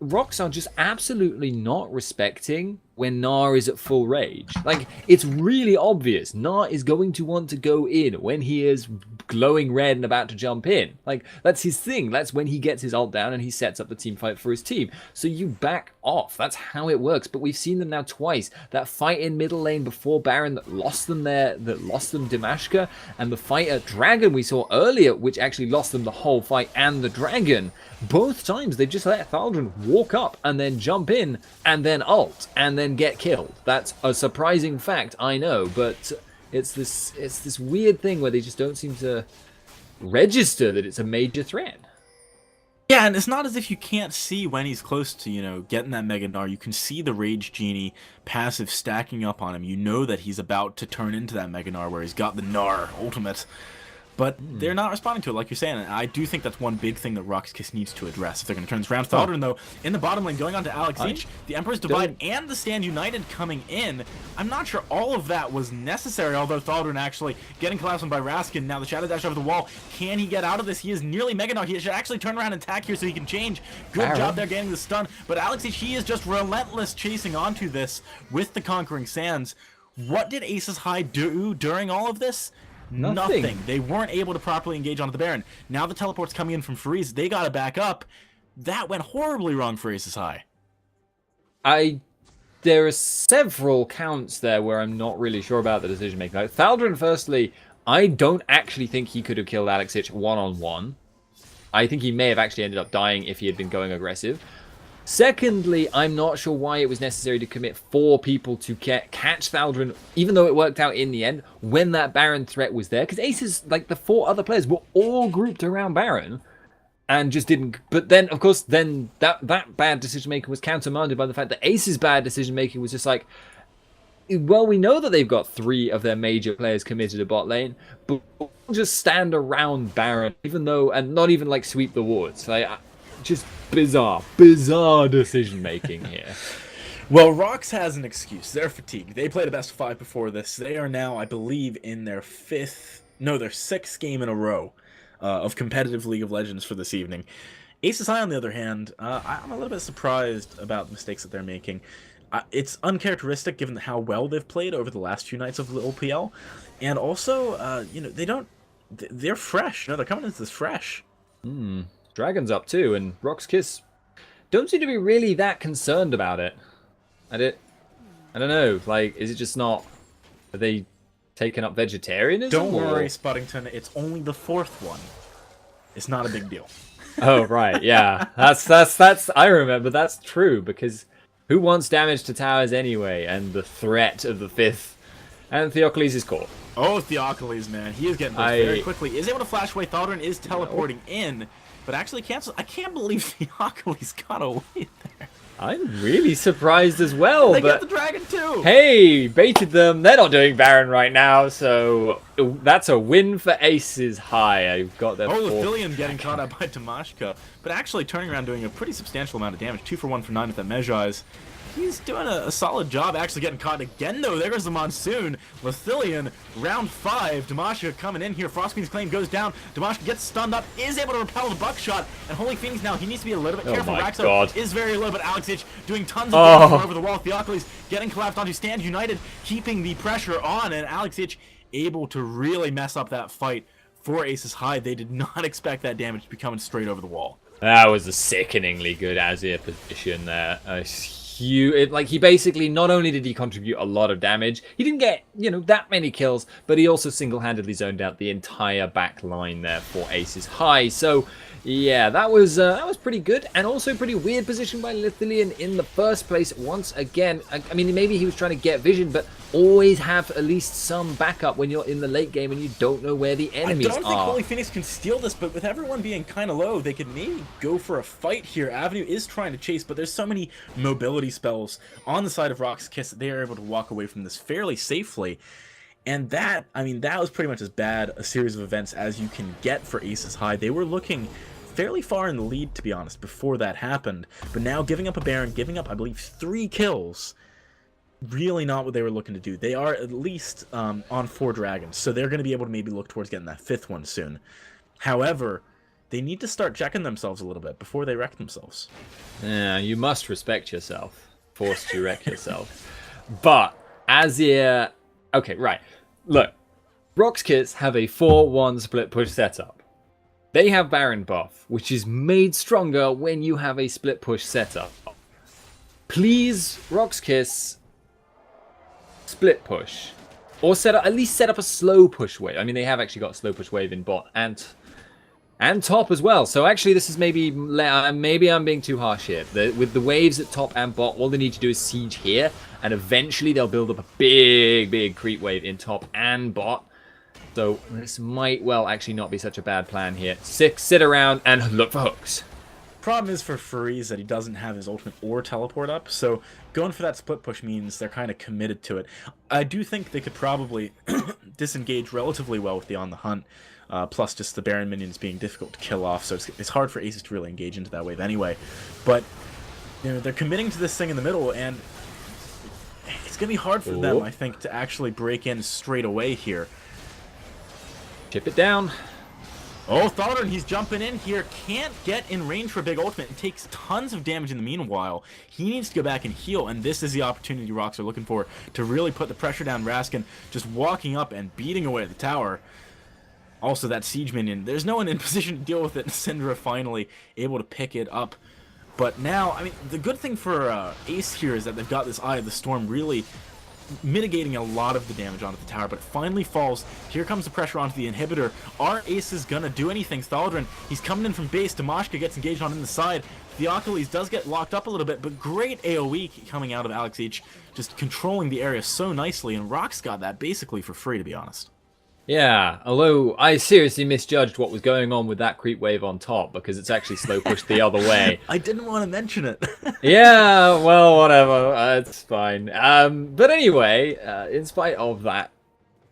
Speaker 2: RoX are just absolutely not respecting when Gnar is at full rage. Like, it's really obvious. Gnar is going to want to go in when he is glowing red and about to jump in. Like, that's his thing. That's when he gets his ult down and he sets up the team fight for his team. So you back off. That's how it works. But we've seen them now twice. That fight in middle lane before Baron that lost them there, that lost them Damashka, and the fight at Dragon we saw earlier, which actually lost them the whole fight and the Dragon. Both times they've just let Thaldrin walk up and then jump in and then ult and then get killed. That's a surprising fact, I know, but it's this weird thing where they just don't seem to register that it's a major threat.
Speaker 1: Yeah, and it's not as if you can't see when he's close to, you know, getting that Mega Gnar. You can see the Rage Genie passive stacking up on him. You know that he's about to turn into that Mega Gnar where he's got the Gnar ultimate. But they're not responding to it, like you're saying. And I do think that's one big thing that RoX.KIS needs to address if they're going to turn this around. Thaldrin, though, in the bottom lane, going on to Alexich, the Emperor's Divide, and the Stand United coming in. I'm not sure all of that was necessary, although Thaldrin actually getting collapsed on by Raskin. Now the Shadow Dash over the wall. Can he get out of this? He is nearly Mega Gnar. He should actually turn around and attack here so he can change. Good job there getting the stun. But Alexich, he is just relentless chasing onto this with the Conquering Sands. What did Aces High do during all of this? Nothing. They weren't able to properly engage onto the Baron. Now the teleport's coming in from Freeze. They got to back up. That went horribly wrong for Aces High.
Speaker 2: There are several counts there where I'm not really sure about the decision making. Like, Thaldrin, firstly, I don't actually think he could have killed Alexich one-on-one. I think he may have actually ended up dying if he had been going aggressive. Secondly, I'm not sure why it was necessary to commit 4 people to catch Thaldrin, even though it worked out in the end, when that Baron threat was there. Because Aces, like the 4 other players, were all grouped around Baron and just didn't. But then, of course, then that bad decision-making was countermanded by the fact that Ace's bad decision-making was just like, well, we know that they've got 3 of their major players committed to bot lane, but we'll just stand around Baron, even though, and not even like sweep the wards. Like, just bizarre decision making here.
Speaker 1: Well, RoX has an excuse. They're fatigued. They played a best of 5 before this. They are now, I believe, in their 6th game in a row of competitive League of Legends for this evening. Aces High, on the other hand, I'm a little bit surprised about the mistakes that they're making. It's uncharacteristic given how well they've played over the last few nights of LPL, and also, you know, they're fresh. No, they're coming into this fresh.
Speaker 2: Dragon's up too, and RoX.KIS don't seem to be really that concerned about it. I don't know, like, is it just not, are they taking up vegetarianism?
Speaker 1: Don't worry, Spuddington, it's only the 4th one. It's not a big deal.
Speaker 2: Oh, right, yeah. That's, I remember, that's true, because who wants damage to towers anyway, and the threat of the 5th? And Theocles is caught.
Speaker 1: Oh, Theocles, man, he is getting those very quickly. Is able to flash away. Thaldrin is teleporting in. But actually cancel. I can't believe Theocles got away there.
Speaker 2: I'm really surprised as well.
Speaker 1: They
Speaker 2: but
Speaker 1: get the dragon too!
Speaker 2: hey, baited them. They're not doing Baron right now, so that's a win for Aces High. I've got their
Speaker 1: Oh, the
Speaker 2: fourth.
Speaker 1: Thillian getting caught out by Tamashka, but actually turning around doing a pretty substantial amount of damage. 2 for 1 for 9 with that Mejai's. He's doing a solid job, actually getting caught again, though. There goes the Monsoon. Lithillian, round 5. Damashka coming in here. Frostbeam's claim goes down. Damashka gets stunned up, is able to repel the buckshot. And Holy Phoenix now, he needs to be a little bit careful.
Speaker 2: my
Speaker 1: Raxo
Speaker 2: God.
Speaker 1: is very low, but Alexich doing tons of damage from over the wall. Theocles getting collapsed onto Stand United, keeping the pressure on. And Alexich able to really mess up that fight for Aces High. They did not expect that damage to be coming straight over the wall.
Speaker 2: That was a sickeningly good Azir position there. He basically, not only did he contribute a lot of damage, he didn't get, that many kills, but he also single-handedly zoned out the entire back line there for Aces High. So, yeah, that was pretty good, and also pretty weird position by Lithillian in the first place. Once again, I mean, maybe he was trying to get vision, but always have at least some backup when you're in the late game and you don't know where the enemies are.
Speaker 1: I don't think Holy Phoenix can steal this, but with everyone being kind of low, they could maybe go for a fight here. Avenue is trying to chase, but there's so many mobility spells on the side of RoX.KIS that they are able to walk away from this fairly safely. And that was pretty much as bad a series of events as you can get for Aces High. They were looking fairly far in the lead, to be honest, before that happened. But now giving up a Baron, giving up, I believe, 3 kills, really not what they were looking to do. They are at least on 4 dragons, so they're going to be able to maybe look towards getting that 5th one soon. However, they need to start checking themselves a little bit before they wreck themselves.
Speaker 2: Yeah, you must respect yourself. Forced to wreck yourself. But Azir... Okay, right. Look, RoX.KIS have a 4-1 split push setup. They have Baron buff, which is made stronger when you have a split push setup. Please, RoX.KIS, split push. Or at least set up a slow push wave. I mean, they have actually got a slow push wave in bot and top as well. So actually, this is maybe I'm being too harsh here. With the waves at top and bot, all they need to do is siege here, and eventually they'll build up a big creep wave in top and bot. So this might well actually not be such a bad plan here. Sit around and look for hooks.
Speaker 1: Problem is for Furiz that he doesn't have his ultimate or teleport up, so going for that split push means they're kind of committed to it. I do think they could probably disengage relatively well with the On the Hunt, plus just the Baron minions being difficult to kill off, so it's hard for Aces to really engage into that wave anyway. But they're committing to this thing in the middle, and it's going to be hard for them, I think, to actually break in straight away here.
Speaker 2: Chip it down.
Speaker 1: Oh, Thaldern, he's jumping in here. Can't get in range for a big ultimate. It takes tons of damage in the meanwhile. He needs to go back and heal, and this is the opportunity RoX are looking for to really put the pressure down. Raskin just walking up and beating away at the tower. Also, that siege minion. There's no one in position to deal with it. Syndra finally able to pick it up. But now, I mean, the good thing for Ace here is that they've got this Eye of the Storm really mitigating a lot of the damage onto the tower, but it finally falls. Here comes the pressure onto the inhibitor. Are Aces gonna do anything? Thaldren, he's coming in from base. Damashka gets engaged on in the side. Theocles does get locked up a little bit, but great AoE coming out of Alex H, just controlling the area so nicely, and RoX got that basically for free, to be honest.
Speaker 2: Yeah, although I seriously misjudged what was going on with that creep wave on top, because it's actually slow pushed the other way.
Speaker 1: I didn't want to mention it.
Speaker 2: Yeah, well, whatever, it's fine. But anyway, in spite of that,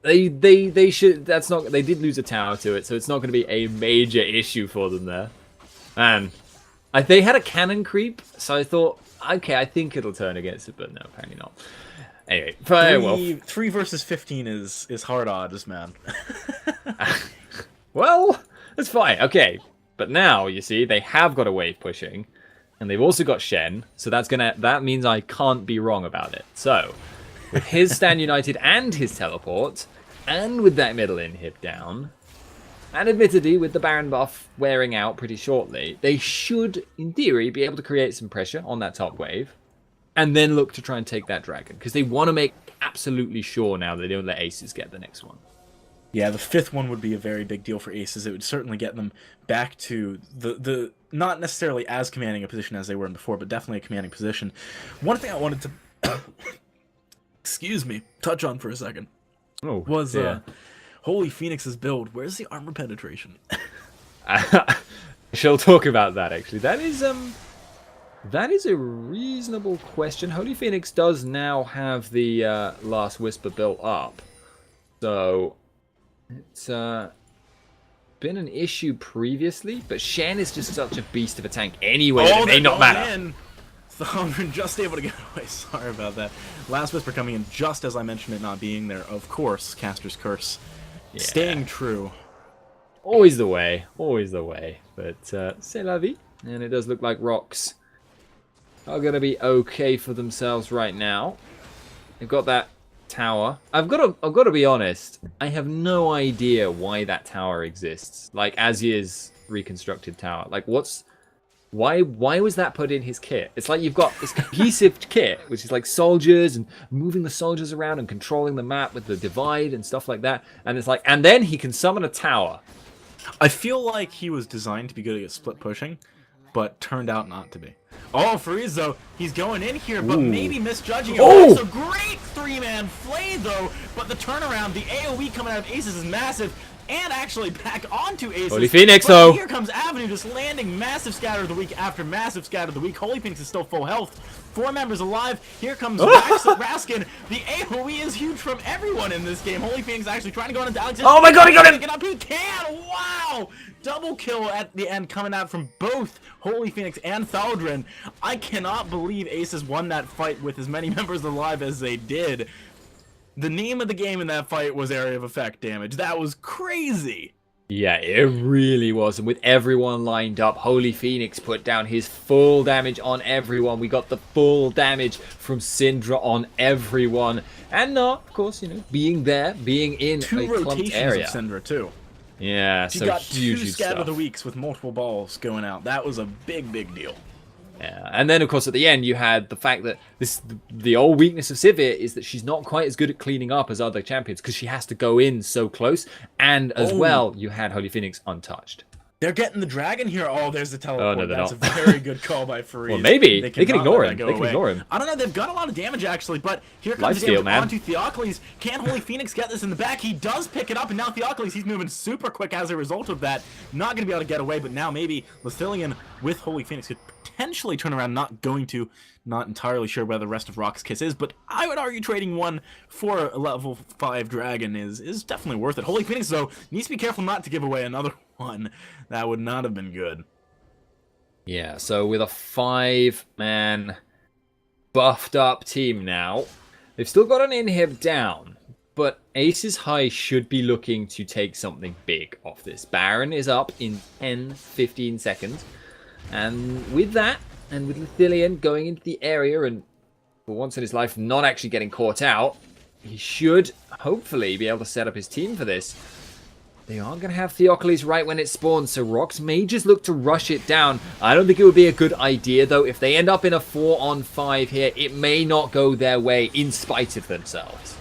Speaker 2: they did lose a tower to it, so it's not going to be a major issue for them there. And they had a cannon creep, so I thought, okay, I think it'll turn against it, but no, apparently not. Anyway, well,
Speaker 1: 3 versus 15 is hard odds, man.
Speaker 2: Well, that's fine. Okay, but now you see they have got a wave pushing, and they've also got Shen, so that means I can't be wrong about it. So, with his Stand United and his teleport, and with that middle inhib down, and admittedly with the Baron buff wearing out pretty shortly, they should, in theory, be able to create some pressure on that top wave. And then look to try and take that dragon. Because they want to make absolutely sure now that they don't let Aces get the next one.
Speaker 1: Yeah, the 5th one would be a very big deal for Aces. It would certainly get them back to the not necessarily as commanding a position as they were in before, but definitely a commanding position. One thing I wanted to excuse me, touch on for a second was Holy Phoenix's build. Where's the armor penetration?
Speaker 2: She'll talk about that, actually. That is That is a reasonable question. Holy Phoenix does now have the Last Whisper built up. So, it's been an issue previously, but Shen is just such a beast of a tank anyway that it may not matter.
Speaker 1: Thundering just able to get away. Sorry about that. Last Whisper coming in just as I mentioned it not being there. Of course, Caster's Curse. Yeah. Staying true.
Speaker 2: Always the way. Always the way. But, c'est la vie. And it does look like RoX are going to be okay for themselves right now. They've got that tower. I've got to be honest. I have no idea why that tower exists. Like Azir's reconstructed tower. Like why was that put in his kit? It's like you've got this cohesive kit, which is like soldiers and moving the soldiers around and controlling the map with the divide and stuff like that. And it's like, and then he can summon a tower.
Speaker 1: I feel like he was designed to be good at split pushing, but turned out not to be. Oh, Freeze, though, he's going in here, but maybe misjudging it. Oh! So great three-man flay, though, but the turnaround, the AoE coming out of Aces is massive, and actually back onto Aces.
Speaker 2: Holy Phoenix, though.
Speaker 1: Here comes Avenue just landing massive scatter of the week after massive scatter of the week. Holy Phoenix is still full health. 4 members alive. Here comes Raskin. The AoE is huge from everyone in this game. Holy Phoenix actually trying to go into Alex.
Speaker 2: Oh my god, he got him!
Speaker 1: Get up, he can! Wow! Double kill at the end coming out from both Holy Phoenix and Thaldrin. I cannot believe Aces won that fight with as many members alive as they did. The name of the game in that fight was area of effect damage. That was crazy.
Speaker 2: Yeah, it really was. And with everyone lined up, Holy Phoenix put down his full damage on everyone. We got the full damage from Syndra on everyone. And not, of course, you know, being there, being in a clumped area.
Speaker 1: Of Syndra, too.
Speaker 2: Yeah,
Speaker 1: she
Speaker 2: so
Speaker 1: got
Speaker 2: huge,
Speaker 1: two scatter of the weeks with multiple balls going out. That was a big, big deal.
Speaker 2: Yeah, and then of course at the end you had the fact that the old weakness of Sivir is that she's not quite as good at cleaning up as other champions because she has to go in so close, and as well you had Holy Phoenix untouched.
Speaker 1: They're getting the dragon here. Oh, there's the teleport.
Speaker 2: Oh, no,
Speaker 1: That's
Speaker 2: not.
Speaker 1: a very good call by Fareed.
Speaker 2: Well, maybe they can ignore him. They can ignore him.
Speaker 1: I don't know. They've got a lot of damage actually, but here comes the damage onto Theocles. Can Holy Phoenix get this in the back? He does pick it up, and now Theocles, he's moving super quick as a result of that. Not going to be able to get away, but now maybe Lithilian with Holy Phoenix could potentially turn around. Not entirely sure where the rest of RoX.KIS is, but I would argue trading one for a level 5 dragon is definitely worth it. Holy Phoenix, though, needs to be careful not to give away another one. That would not have been good.
Speaker 2: Yeah, so with a 5-man buffed up team now, they've still got an inhib down, but Aces High should be looking to take something big off this. Baron is up in 10-15 seconds, and with that, and with Lithilian going into the area and for once in his life not actually getting caught out, he should hopefully be able to set up his team for this. They are going to have Theocles right when it spawns, so RoX may just look to rush it down. I don't think it would be a good idea, though. If they end up in a 4-on-5 here, it may not go their way in spite of themselves.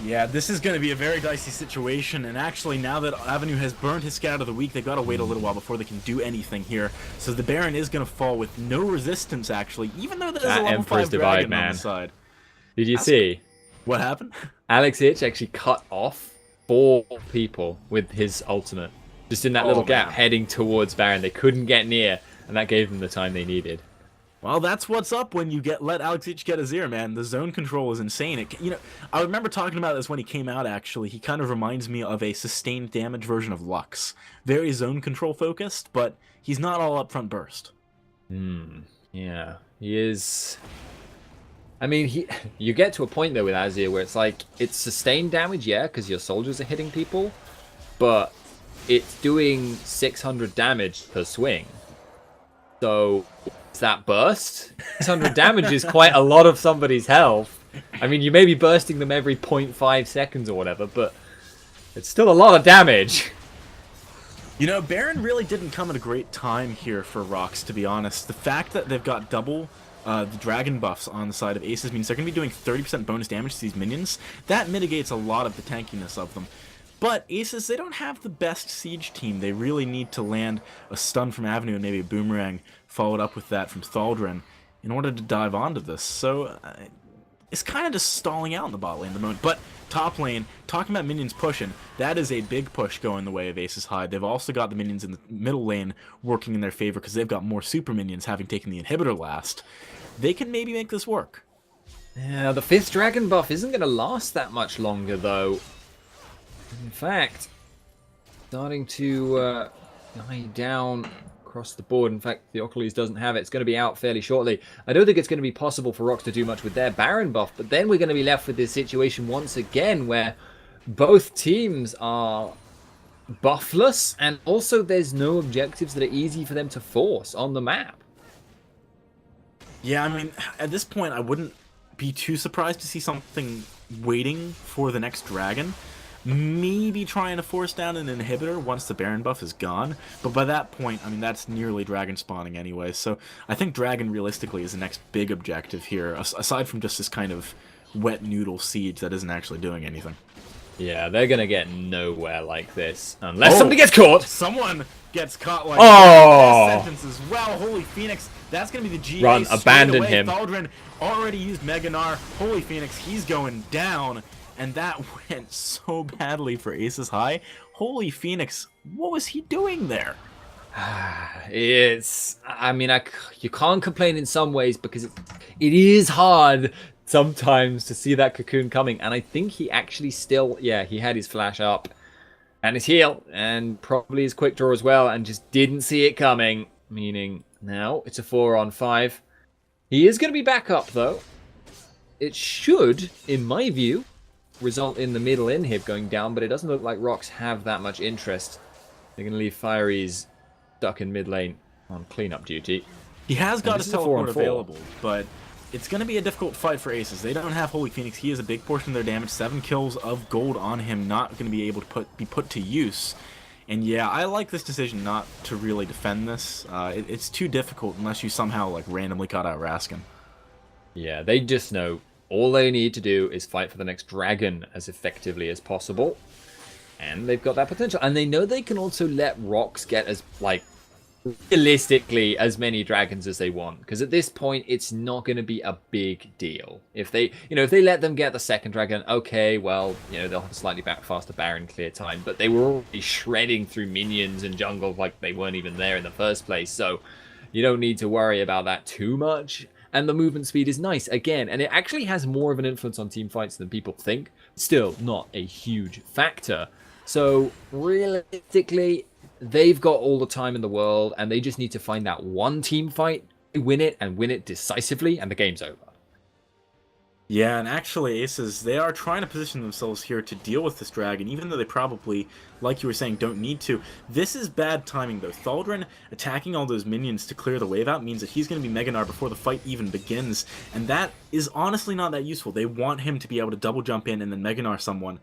Speaker 1: Yeah, this is going to be a very dicey situation, and actually now that Avenue has burned his scout of the week, they've got to wait a little while before they can do anything here. So the Baron is going to fall with no resistance, actually, even though there's a level 5 dragon on the side.
Speaker 2: Did you see?
Speaker 1: What happened?
Speaker 2: Alex Itch actually cut off 4 people with his ultimate. Just in that little gap heading towards Baron. They couldn't get near, and that gave them the time they needed.
Speaker 1: Well, that's what's up when you let Alex Itch get a Azir, man. The zone control is insane. I remember talking about this when he came out, actually. He kind of reminds me of a sustained damage version of Lux. Very zone control focused, but he's not all upfront burst.
Speaker 2: Yeah, he is. I mean, you get to a point, though, with Azir where it's like, it's sustained damage, yeah, because your soldiers are hitting people, but it's doing 600 damage per swing. So that burst? 600 damage is quite a lot of somebody's health. I mean, you may be bursting them every 0.5 seconds or whatever, but it's still a lot of damage.
Speaker 1: You know, Baron really didn't come at a great time here for RoX, to be honest. The fact that they've got double the dragon buffs on the side of Aces means they're going to be doing 30% bonus damage to these minions. That mitigates a lot of the tankiness of them. But Aces, they don't have the best siege team. They really need to land a stun from Avenue and maybe a boomerang followed up with that from Thaldrin in order to dive onto this. So is kind of just stalling out in the bot lane at the moment. But top lane, talking about minions pushing, that is a big push going the way of Aces High. They've also got the minions in the middle lane working in their favor because they've got more super minions, having taken the inhibitor last. They can maybe make this work.
Speaker 2: Yeah, the 5th dragon buff isn't going to last that much longer, though. In fact, starting to die down across the board. In fact, Theocles doesn't have it. It's going to be out fairly shortly. I don't think it's going to be possible for RoX to do much with their Baron buff, but then we're going to be left with this situation once again where both teams are buffless, and also there's no objectives that are easy for them to force on the map.
Speaker 1: Yeah, I mean, at this point, I wouldn't be too surprised to see something waiting for the next dragon. Maybe trying to force down an inhibitor once the Baron buff is gone, but by that point, I mean, that's nearly dragon spawning anyway, so I think dragon realistically is the next big objective here, aside from just this kind of wet noodle siege that isn't actually doing anything.
Speaker 2: Yeah, they're going to get nowhere like this, unless somebody gets caught!
Speaker 1: Someone gets caught like
Speaker 2: that.
Speaker 1: Sentence as well. Holy Phoenix, that's going to be the GA.
Speaker 2: Run, abandon him.
Speaker 1: Thaldrun already used Meganar. Holy Phoenix, he's going down. And that went so badly for Aces High. Holy Phoenix, what was he doing there?
Speaker 2: I mean, you can't complain in some ways because it is hard sometimes to see that cocoon coming. And I think he actually still, yeah, he had his flash up and his heal and probably his quick draw as well and just didn't see it coming. Meaning now it's a 4-on-5. He is going to be back up though. It should, in my view, result in the middle inhib going down, but it doesn't look like RoX have that much interest. They're going to leave Fieries stuck in mid lane on cleanup duty.
Speaker 1: He has got his teleport
Speaker 2: 4-on-4
Speaker 1: available, but it's going to be a difficult fight for Aces. They don't have Holy Phoenix. He is a big portion of their damage. 7 kills of gold on him, not going to be able to be put to use. And yeah, I like this decision not to really defend this. It's too difficult unless you somehow like randomly cut out Raskin.
Speaker 2: Yeah, they just know all they need to do is fight for the next dragon as effectively as possible. And they've got that potential. And they know they can also let RoX get as, like, realistically as many dragons as they want. Because at this point, it's not going to be a big deal. If they, if they let them get the second dragon, okay, well, they'll have a slightly faster Baron clear time. But they were already shredding through minions and jungle like they weren't even there in the first place. So you don't need to worry about that too much. And the movement speed is nice, again, and it actually has more of an influence on team fights than people think. Still not a huge factor. So, realistically, they've got all the time in the world, and they just need to find that one team fight, win it, and win it decisively, and the game's over.
Speaker 1: Yeah, and actually, Aces, they are trying to position themselves here to deal with this dragon, even though they probably, like you were saying, don't need to. This is bad timing, though. Thaldrun attacking all those minions to clear the wave out means that he's going to be Meganar before the fight even begins, and that is honestly not that useful. They want him to be able to double jump in and then Meganar someone.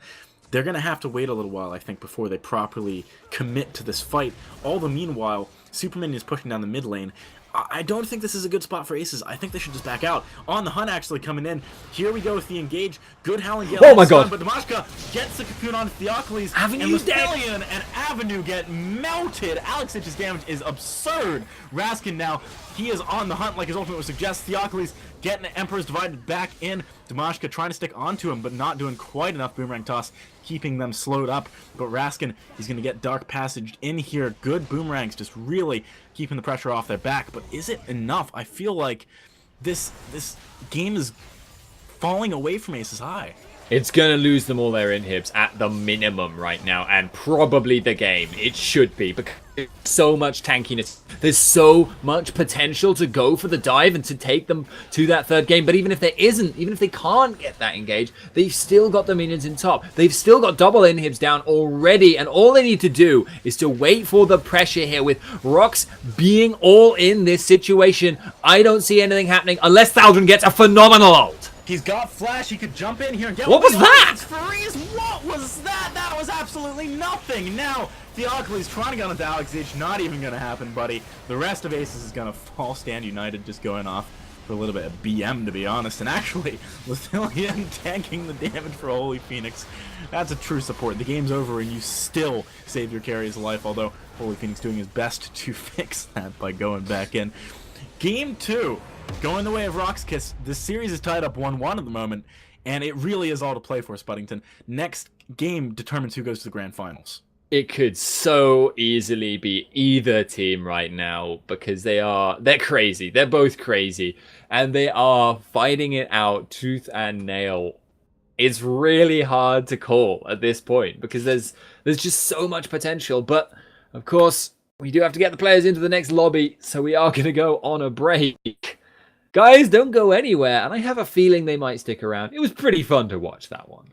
Speaker 1: They're going to have to wait a little while, I think, before they properly commit to this fight. All the meanwhile, Superman is pushing down the mid lane. I don't think this is a good spot for Aces. I think they should just back out. On the hunt actually coming in. Here we go with the engage. Good Howling Gale.
Speaker 2: Oh my god.
Speaker 1: But Damashka gets the cocoon on Theocles.
Speaker 2: Avenue's dead.
Speaker 1: And Avenue get melted. Alexic's damage is absurd. Raskin now, he is on the hunt like his ultimate would suggest. Theocles getting the Emperor's Divided back in. Damashka trying to stick onto him, but not doing quite enough. Boomerang toss, keeping them slowed up. But Raskin, he's going to get Dark Passaged in here. Good boomerangs, just really keeping the pressure off their back. But is it enough? I feel like this game is falling away from Aces High.
Speaker 2: It's going to lose them all their inhibs at the minimum right now, and probably the game. It should be, because there's so much tankiness. There's so much potential to go for the dive and to take them to that third game. But even if there isn't, even if they can't get that engaged, they've still got the minions in top. They've still got double inhibs down already, and all they need to do is to wait for the pressure here. With RoX being all in this situation, I don't see anything happening unless Thaldrun gets a phenomenal ult.
Speaker 1: He's got flash. He could jump in here and get
Speaker 2: What was that?
Speaker 1: Freeze. What was that? That was absolutely nothing. Now, Theocles trying to get onto Alex H. Not even going to happen, buddy. The rest of Aces is going to fall. Stand United just going off for a little bit of BM, to be honest. And actually, Lithilian tanking the damage for Holy Phoenix. That's a true support. The game's over and you still save your carry's life, although Holy Phoenix doing his best to fix that by going back in. Game 2. Going the way of RoX.KIS, this series is tied up 1-1 at the moment, and it really is all to play for, Spuddington. Next game determines who goes to the grand finals.
Speaker 2: It could so easily be either team right now because they're crazy. They're both crazy, and they are fighting it out tooth and nail. It's really hard to call at this point because there's just so much potential. But of course, we do have to get the players into the next lobby, so we are going to go on a break. Guys, don't go anywhere, and I have a feeling they might stick around. It was pretty fun to watch that one.